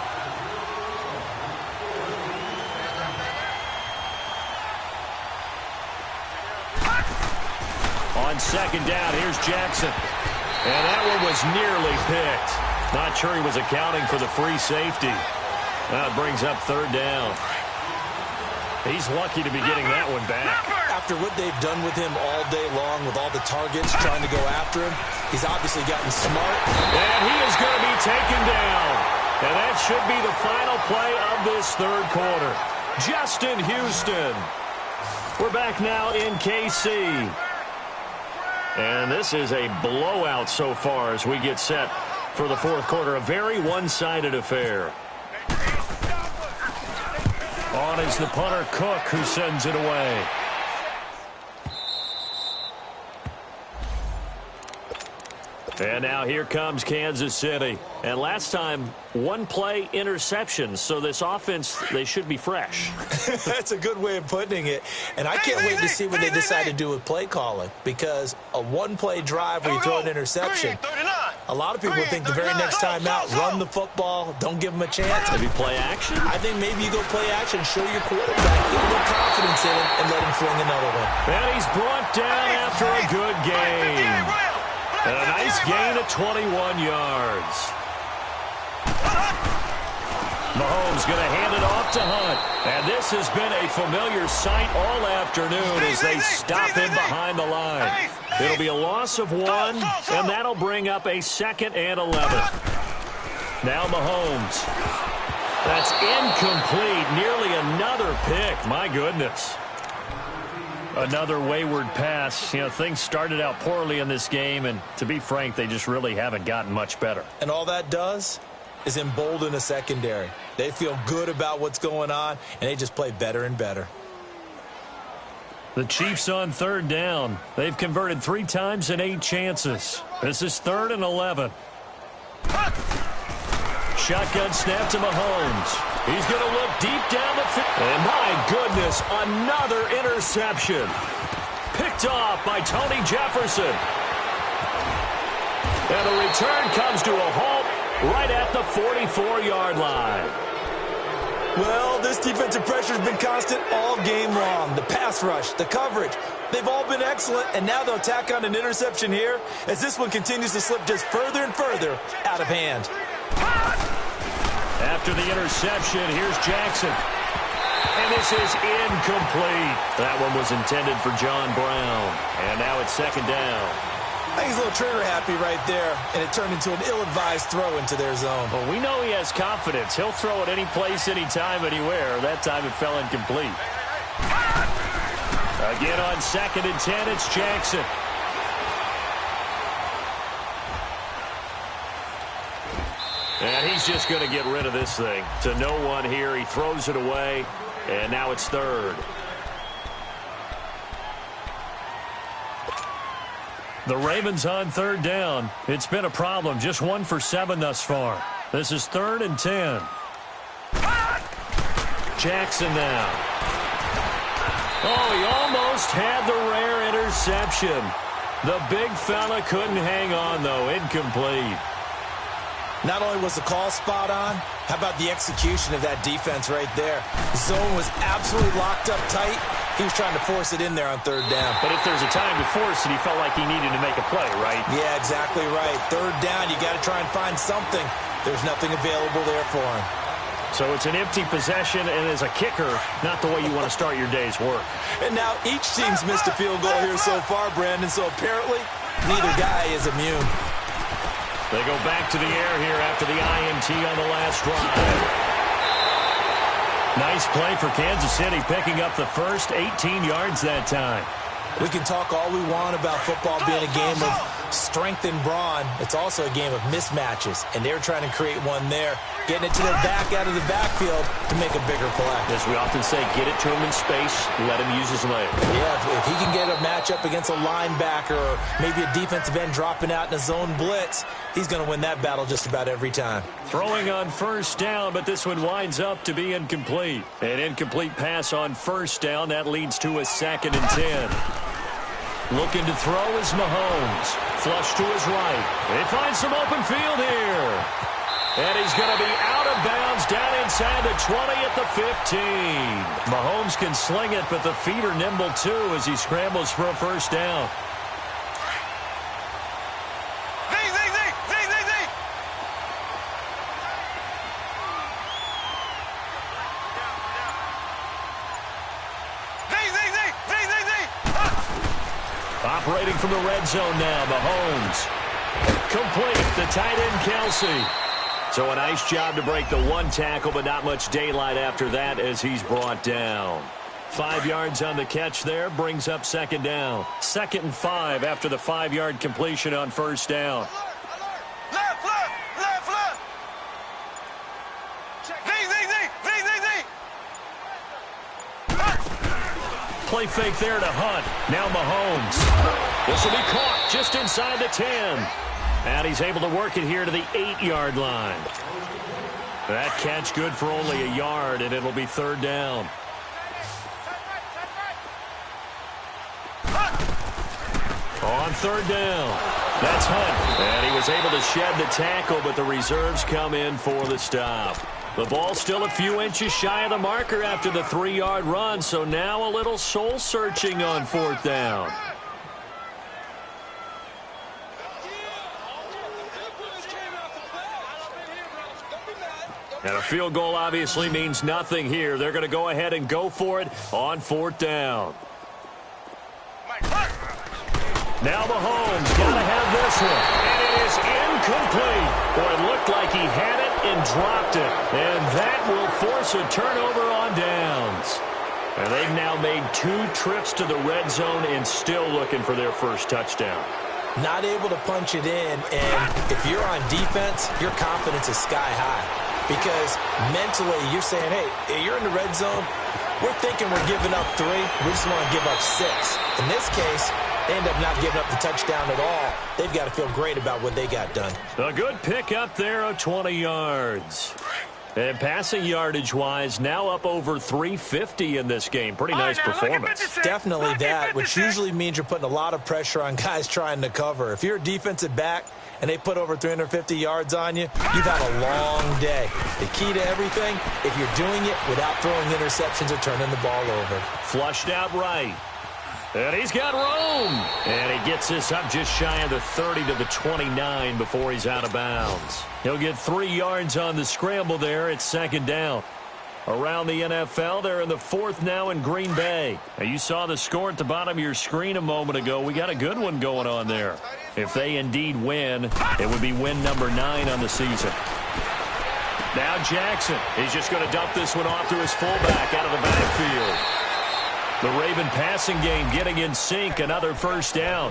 On 2nd down, here's Jackson. And that one was nearly picked. Not sure he was accounting for the free safety. That brings up 3rd down. He's lucky to be getting that one back. After what they've done with him all day long, with all the targets trying to go after him, he's obviously gotten smart. And he is going to be taken down. And that should be the final play of this 3rd quarter. Justin Houston. We're back now in KC. And this is a blowout so far as we get set for the 4th quarter. A very one-sided affair. On is the punter, Cook, who sends it away. And now here comes Kansas City. And last time, 1-play interception. So this offense, they should be fresh. That's a good way of putting it. And I can't wait to see what they decide to do with play calling. Because a 1-play drive where you throw an interception, a lot of people think the very next time out, run the football, don't give them a chance. Maybe play action? I think maybe you go play action, show your quarterback, get a little confidence in him, and let him fling another one. And he's brought down after a good game. And a nice gain of 21 yards. Mahomes going to hand it off to Hunt. And this has been a familiar sight all afternoon as they stop him behind the line. It'll be a loss of 1, and that'll bring up a 2nd and 11. Now Mahomes. That's incomplete. Nearly another pick. My goodness. Another wayward pass. You know, things started out poorly in this game, and to be frank, they just really haven't gotten much better. And all that does is embolden the secondary. They feel good about what's going on, and they just play better and better. The Chiefs on third down. They've converted 3 times in 8 chances. This is 3rd and 11. Shotgun snap to Mahomes. He's going to look deep down the field. And my goodness, another interception. Picked off by Tony Jefferson. And the return comes to a halt right at the 44-yard line. Well, this defensive pressure has been constant all game long. The pass rush, the coverage, they've all been excellent, and now they'll tack on an interception here as this one continues to slip just further and further out of hand. After the interception, here's Jackson. And this is incomplete. That one was intended for John Brown. And now it's 2nd down. I think he's a little trigger happy right there, and it turned into an ill-advised throw into their zone. Well, we know he has confidence. He'll throw it any place, anytime, anywhere. That time it fell incomplete. Again on 2nd and 10, it's Jackson. And he's just going to get rid of this thing. To no one here. He throws it away. And now it's 3rd. The Ravens on 3rd down. It's been a problem. Just 1 for 7 thus far. This is 3rd and 10. Jackson now. Oh, he almost had the rare interception. The big fella couldn't hang on, though. Incomplete. Not only was the call spot on, how about the execution of that defense right there? The zone was absolutely locked up tight. He was trying to force it in there on 3rd down. But if there's a time to force it, he felt like he needed to make a play, right? Yeah, exactly right. 3rd down, you got to try and find something. There's nothing available there for him. So it's an empty possession, and as a kicker, not the way you want to start your day's work. And now each team's missed a field goal here so far, Brandon, so apparently neither guy is immune. They go back to the air here after the INT on the last drive. Nice play for Kansas City, picking up the first 18 yards that time. We can talk all we want about football being a game of strength and brawn. It's also a game of mismatches, and they're trying to create one there, getting it to their back out of the backfield to make a bigger play. As we often say, get it to him in space, let him use his leg. Yeah, if he can get a matchup against a linebacker or maybe a defensive end dropping out in a zone blitz, he's going to win that battle just about every time. Throwing on 1st down, but this one winds up to be incomplete. An incomplete pass on 1st down. That leads to a 2nd and 10. Looking to throw is Mahomes. Flush to his right. They find some open field here. And he's going to be out of bounds down inside the 20 at the 15. Mahomes can sling it, but the feet are nimble too as he scrambles for a 1st down. Operating from the red zone now, Mahomes. Complete, the tight end, Kelsey. So a nice job to break the 1 tackle, but not much daylight after that as he's brought down. 5 yards on the catch there, brings up 2nd down. 2nd and 5 after the 5-yard completion on 1st down. Play fake there to Hunt. Now Mahomes. This will be caught just inside the 10. And he's able to work it here to the 8-yard line. That catch good for only a yard, and it'll be 3rd down. On 3rd down. That's Hunt. And he was able to shed the tackle, but the reserves come in for the stop. The ball still a few inches shy of the marker after the 3-yard run, so now a little soul-searching on 4th down. And a field goal obviously means nothing here. They're going to go ahead and go for it on 4th down. Now Mahomes got to have this one. And it is incomplete. Boy, it looked like he had it, and dropped it. And that will force a turnover on downs. And they've now made 2 trips to the red zone and still looking for their first touchdown. Not able to punch it in, and if you're on defense, your confidence is sky high. Because mentally, you're saying, hey, you're in the red zone. We're thinking we're giving up 3. We just want to give up 6. In this case, they end up not giving up the touchdown at all. They've got to feel great about what they got done. A good pick up there of 20 yards. And passing yardage-wise, now up over 350 in this game. Pretty nice performance. Definitely that, which usually means you're putting a lot of pressure on guys trying to cover. If you're a defensive back and they put over 350 yards on you, you've had a long day. The key to everything, if you're doing it without throwing interceptions or turning the ball over. Flushed out right. And he's got room. And he gets this up just shy of the 30 to the 29 before he's out of bounds. He'll get 3 yards on the scramble there. It's second down. Around the NFL, they're in the 4th now in Green Bay. Now, you saw the score at the bottom of your screen a moment ago. We got a good one going on there. If they indeed win, it would be win number 9 on the season. Now Jackson. He's just going to dump this one off to his fullback out of the backfield. The Raven passing game getting in sync, another first down.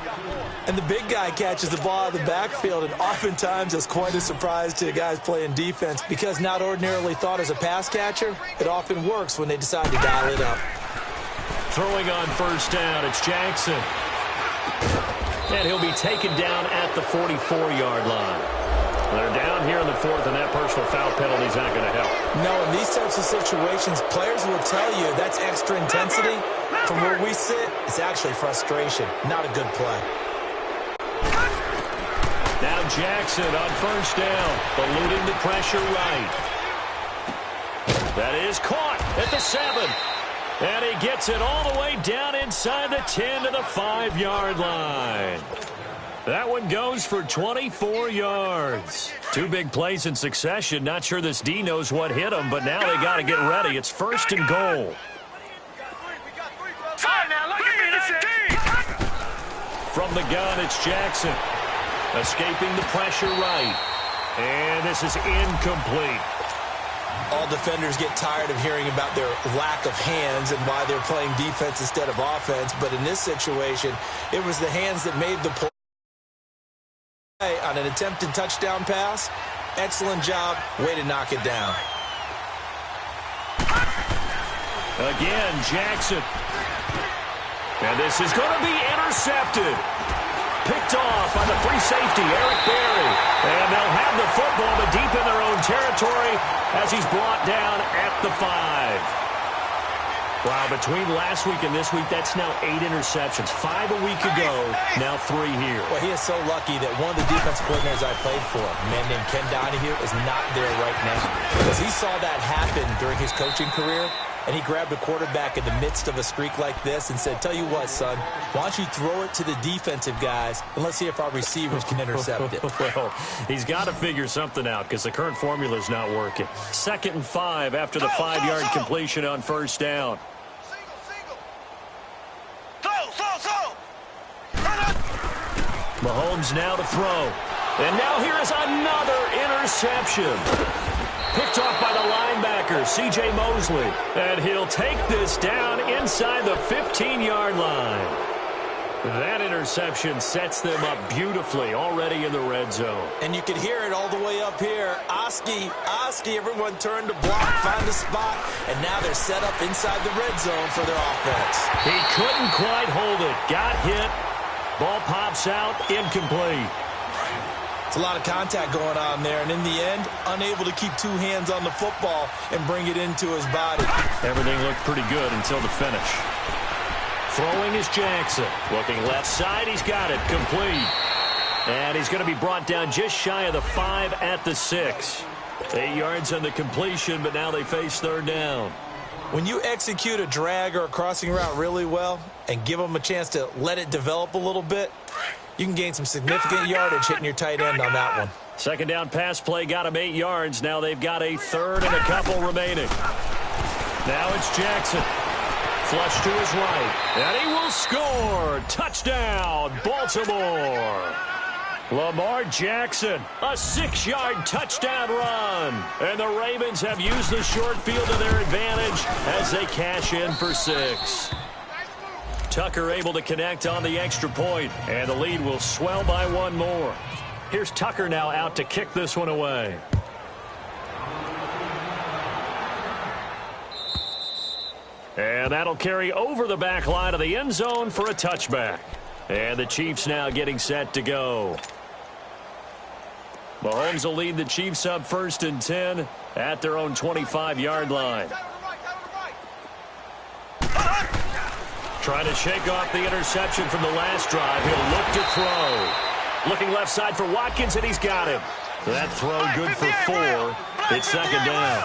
And the big guy catches the ball out of the backfield, and oftentimes it's quite a surprise to the guys playing defense because not ordinarily thought as a pass catcher, it often works when they decide to dial it up. Throwing on first down, it's Jackson. And he'll be taken down at the 44-yard line. They're down here in the 4th, and that personal foul penalty is not going to help. No, in these types of situations, players will tell you that's extra intensity. From where we sit, it's actually frustration, not a good play. Now Jackson on first down, eluding the pressure right. That is caught at the 7. And he gets it all the way down inside the 10 to the 5-yard line. That one goes for 24 yards. 2 big plays in succession. Not sure this D knows what hit him, but now they got to get ready. It's 1st and goal. From the gun, it's Jackson. Escaping the pressure right. And this is incomplete. All defenders get tired of hearing about their lack of hands and why they're playing defense instead of offense. But in this situation, it was the hands that made the play. On an attempted touchdown pass, excellent job, way to knock it down. Again, Jackson. And this is going to be intercepted. Picked off by the free safety, Eric Berry. And they'll have the football but deep in their own territory as he's brought down at the 5. Wow, between last week and this week, that's now 8 interceptions. 5 a week ago, now 3 here. Well, he is so lucky that one of the defense coordinators I played for, a man named Ken Donahue, is not there right now. Because he saw that happen during his coaching career, and he grabbed a quarterback in the midst of a streak like this and said, tell you what, son, why don't you throw it to the defensive guys, and let's see if our receivers can intercept it. Well, he's got to figure something out because the current formula is not working. 2nd and 5 after the 5-yard completion on first down. Mahomes now to throw. And now here is another interception. Picked off by the linebacker, C.J. Mosley. And he'll take this down inside the 15-yard line. That interception sets them up beautifully already in the red zone. And you can hear it all the way up here. Oski, everyone turned to block, find a spot, and now they're set up inside the red zone for their offense. He couldn't quite hold it. Got hit. Ball pops out, incomplete. It's a lot of contact going on there, and in the end, unable to keep 2 hands on the football and bring it into his body. Everything looked pretty good until the finish. Throwing is Jackson. Looking left side, he's got it, complete. And he's going to be brought down just shy of the 5 at the 6. 8 yards on the completion, but now they face 3rd down. When you execute a drag or a crossing route really well and give them a chance to let it develop a little bit, you can gain some significant yardage hitting your tight end on that one. 2nd down pass play got him 8 yards. Now they've got a 3rd and a couple remaining. Now it's Jackson. Flush to his right. And he will score. Touchdown, Baltimore. Lamar Jackson, a 6-yard touchdown run. And the Ravens have used the short field to their advantage as they cash in for 6. Tucker able to connect on the extra point, and the lead will swell by 1 more. Here's Tucker now out to kick this one away. And that'll carry over the back line of the end zone for a touchback. And the Chiefs now getting set to go. Mahomes will lead the Chiefs up 1st and 10 at their own 25-yard line. Trying to shake off the interception from the last drive. He'll look to throw. Looking left side for Watkins, and he's got him. That throw good for 4. It's 2nd down.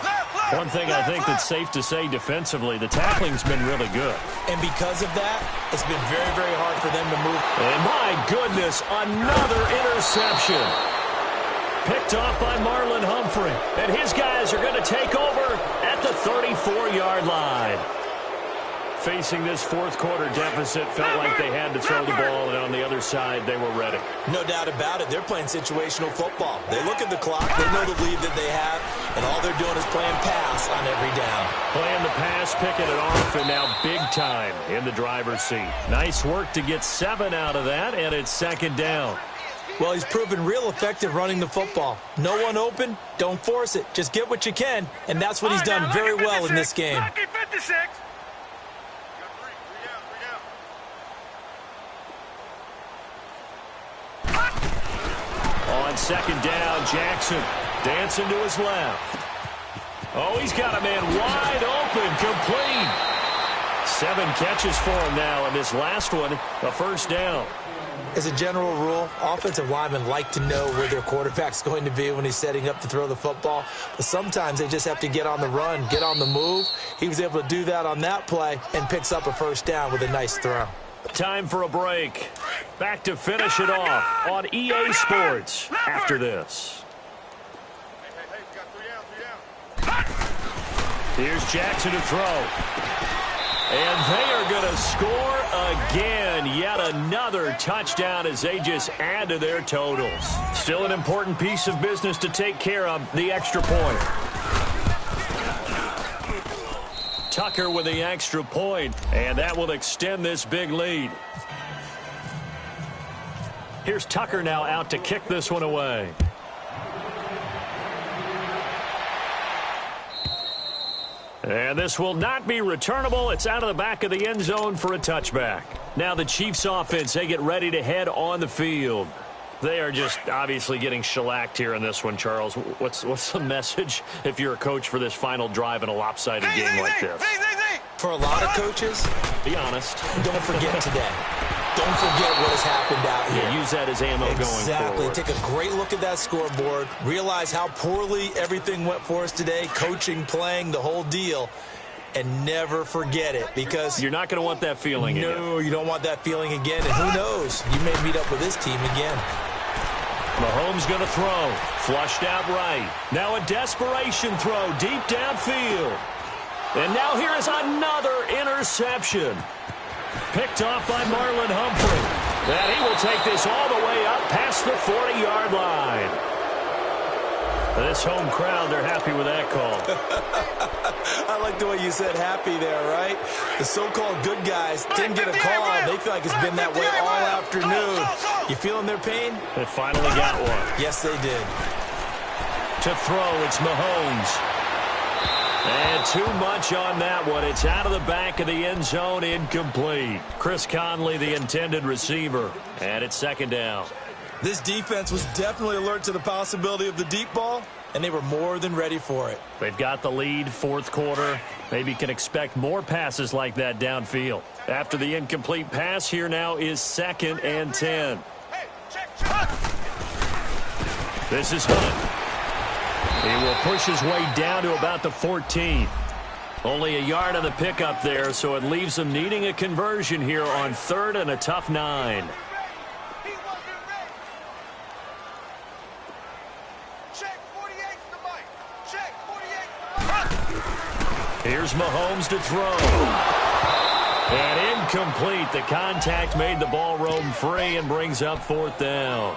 One thing I think that's safe to say defensively, the tackling's been really good. And because of that, it's been very, very hard for them to move. And my goodness, another interception. Picked off by Marlon Humphrey. And his guys are going to take over at the 34-yard line. Facing this 4th quarter deficit, felt like they had to throw the ball, and on the other side, they were ready. No doubt about it. They're playing situational football. They look at the clock, they know the lead that they have, and all they're doing is playing pass on every down. Playing the pass, picking it off, and now big time in the driver's seat. Nice work to get 7 out of that, and it's 2nd down. Well, he's proven real effective running the football. No one open, don't force it. Just get what you can, and that's what he's done very well in this game. On 2nd down, Jackson dancing to his left. Oh, he's got a man wide open, complete. 7 catches for him now, and this last one, a 1st down. As a general rule, offensive linemen like to know where their quarterback's going to be when he's setting up to throw the football. But sometimes they just have to get on the run, get on the move. He was able to do that on that play and picks up a 1st down with a nice throw. Time for a break. Back to finish it off on EA Sports after this. Here's Jackson to throw. And they are going to score again. Yet another touchdown as they just add to their totals. Still an important piece of business to take care of, the extra point. Tucker with the extra point, and that will extend this big lead. Here's Tucker now out to kick this one away. And this will not be returnable. It's out of the back of the end zone for a touchback. Now the Chiefs offense, they get ready to head on the field. They are just obviously getting shellacked here in this one, Charles. What's the message if you're a coach for this final drive in a lopsided game like this? For a lot of coaches, be honest. Don't forget today. Don't forget what has happened out here. Yeah, use that as ammo going forward. Exactly. Take a great look at that scoreboard. Realize how poorly everything went for us today. Coaching, playing, the whole deal. And never forget it, because you're not going to want that feeling again. No, you don't want that feeling again. And who knows? You may meet up with this team again. Mahomes going to throw. Flushed out right. Now a desperation throw deep downfield. And now here is another interception. Picked off by Marlon Humphrey. And he will take this all the way up past the 40-yard line. This home crowd, they're happy with that call. I like the way you said happy there, right? The so-called good guys didn't get a call. They feel like it's been that way all afternoon. You feeling their pain? They finally got one. Yes, they did. To throw, it's Mahomes. And too much on that one. It's out of the back of the end zone, incomplete. Chris Conley, the intended receiver. And it's 2nd down. This defense was definitely alert to the possibility of the deep ball, and they were more than ready for it. They've got the lead, 4th quarter. Maybe can expect more passes like that downfield. After the incomplete pass, here now is 2nd and 10. This is Hunt. He will push his way down to about the 14. Only a yard on the pickup there, so it leaves them needing a conversion here on 3rd and a tough 9. Here's Mahomes to throw. And incomplete. The contact made the ball roam free and brings up 4th down.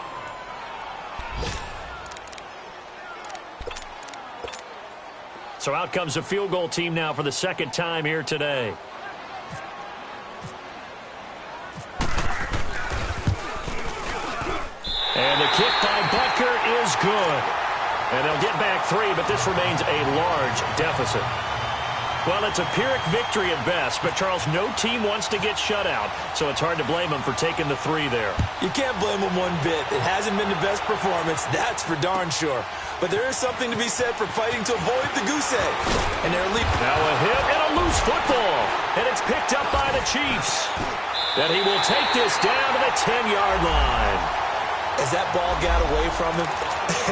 So out comes a field goal team now for the second time here today. And the kick by Butker is good. And they'll get back 3, but this remains a large deficit. Well, it's a Pyrrhic victory at best, but, Charles, no team wants to get shut out, so it's hard to blame them for taking the 3 there. You can't blame them one bit. It hasn't been the best performance, that's for darn sure. But there is something to be said for fighting to avoid the goose egg. And they're leaping. Now a hit and a loose football, and it's picked up by the Chiefs. And he will take this down to the 10-yard line. As that ball got away from him,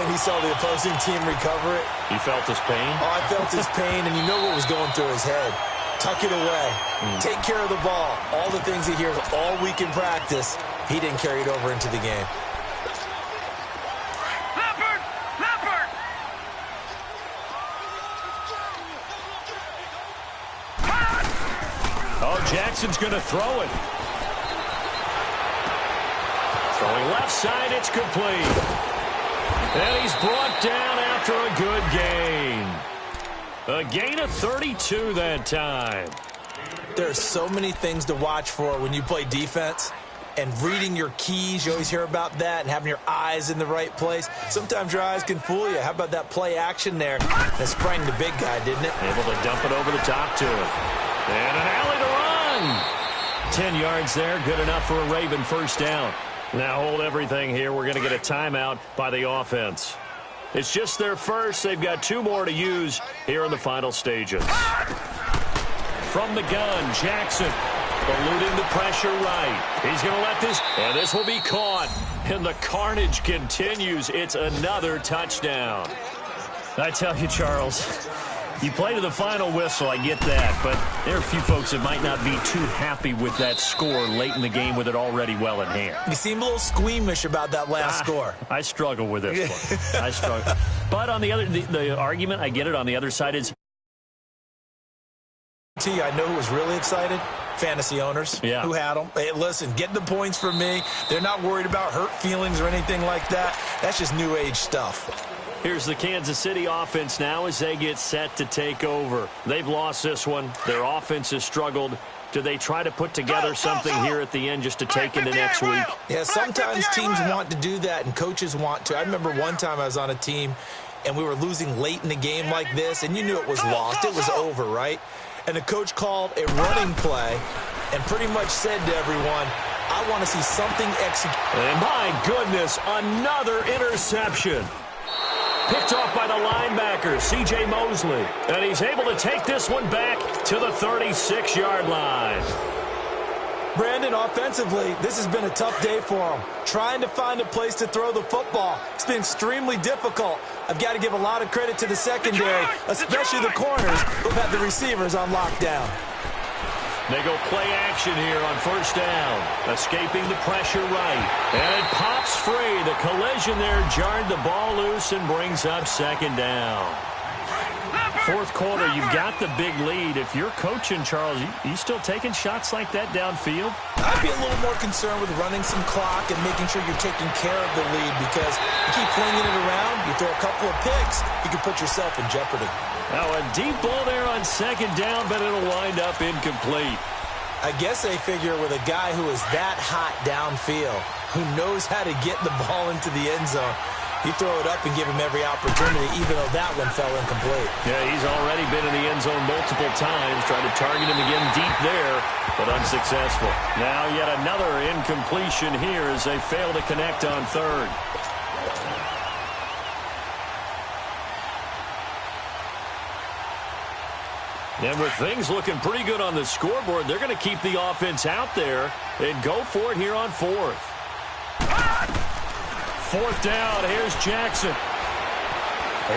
and he saw the opposing team recover it. He felt his pain? Oh, I felt his pain, and you know what was going through his head. Tuck it away. Take care of the ball. All the things he hears all week in practice, he didn't carry it over into the game. Leopard! Leopard! Oh, Jackson's going to throw it. Throwing left side, it's complete. And he's brought down after a good gain. A gain of 32 that time. There are so many things to watch for when you play defense. And reading your keys, you always hear about that, and having your eyes in the right place. Sometimes your eyes can fool you. How about that play action there? That sprang the big guy, didn't it? Able to dump it over the top to him. And an alley to run. 10 yards there, good enough for a Raven first down. Now hold everything here. We're going to get a timeout by the offense. It's just their first. They've got 2 more to use here in the final stages. From the gun, Jackson eluding the pressure right. He's going to let this, and this will be caught. And the carnage continues. It's another touchdown. I tell you, Charles, you play to the final whistle, I get that, but there are a few folks that might not be too happy with that score late in the game with it already well in hand. You seem a little squeamish about that last score. I struggle with this one. I struggle. But on the other, the argument, I get it, on the other side is... I know who was really excited? Fantasy owners who had them. Hey, listen, get the points for me. They're not worried about hurt feelings or anything like that. That's just new age stuff. Here's the Kansas City offense now as they get set to take over. They've lost this one. Their offense has struggled. Do they try to put together something here at the end just to take into next week? Yeah, sometimes teams want to do that and coaches want to. I remember one time I was on a team and we were losing late in the game like this, and you knew it was lost. It was over, right? And the coach called a running play and pretty much said to everyone, I want to see something executed. And my goodness, another interception. Picked off by the linebacker, C.J. Mosley. And he's able to take this one back to the 36-yard line. Brandon, offensively, this has been a tough day for him. Trying to find a place to throw the football. It's been extremely difficult. I've got to give a lot of credit to the secondary, especially the corners who've had the receivers on lockdown. They go play action here on first down. Escaping the pressure right. And it pops free. The collision there jarred the ball loose and brings up second down. Fourth quarter, you've got the big lead. If you're coaching, Charles, you still taking shots like that downfield? I'd be a little more concerned with running some clock and making sure you're taking care of the lead, because you keep flinging it around, you throw a couple of picks, you can put yourself in jeopardy. Now a deep ball there on second down, but it'll wind up incomplete. I guess they figure with a guy who is that hot downfield, who knows how to get the ball into the end zone, you throw it up and give him every opportunity, even though that one fell incomplete. Yeah, he's already been in the end zone multiple times, trying to target him again deep there, but unsuccessful. Now yet another incompletion here as they fail to connect on third. And with things looking pretty good on the scoreboard, they're going to keep the offense out there and go for it here on fourth. Fourth down, here's Jackson.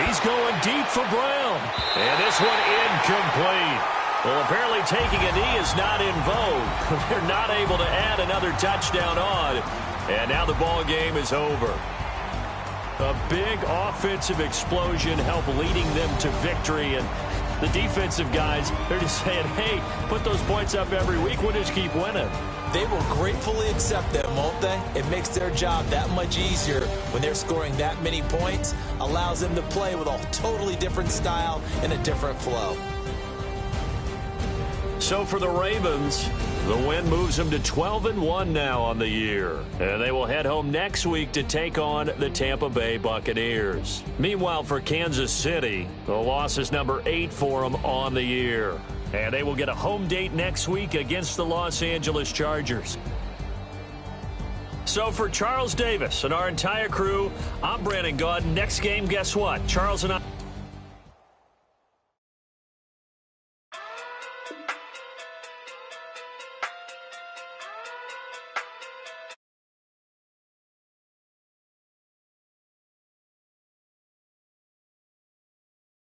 He's going deep for Brown. And this one incomplete. Well, apparently taking a knee is not in vogue. They're not able to add another touchdown on. And now the ball game is over. A big offensive explosion helped leading them to victory. And the defensive guys, they're just saying, hey, put those points up every week. We'll just keep winning. They will gratefully accept them, won't they? It makes their job that much easier when they're scoring that many points, allows them to play with a totally different style and a different flow. So for the Ravens, the win moves them to 12-1 now on the year. And they will head home next week to take on the Tampa Bay Buccaneers. Meanwhile, for Kansas City, the loss is number 8 for them on the year. And they will get a home date next week against the Los Angeles Chargers. So for Charles Davis and our entire crew, I'm Brandon Gaudin. Next game, guess what? Charles and I...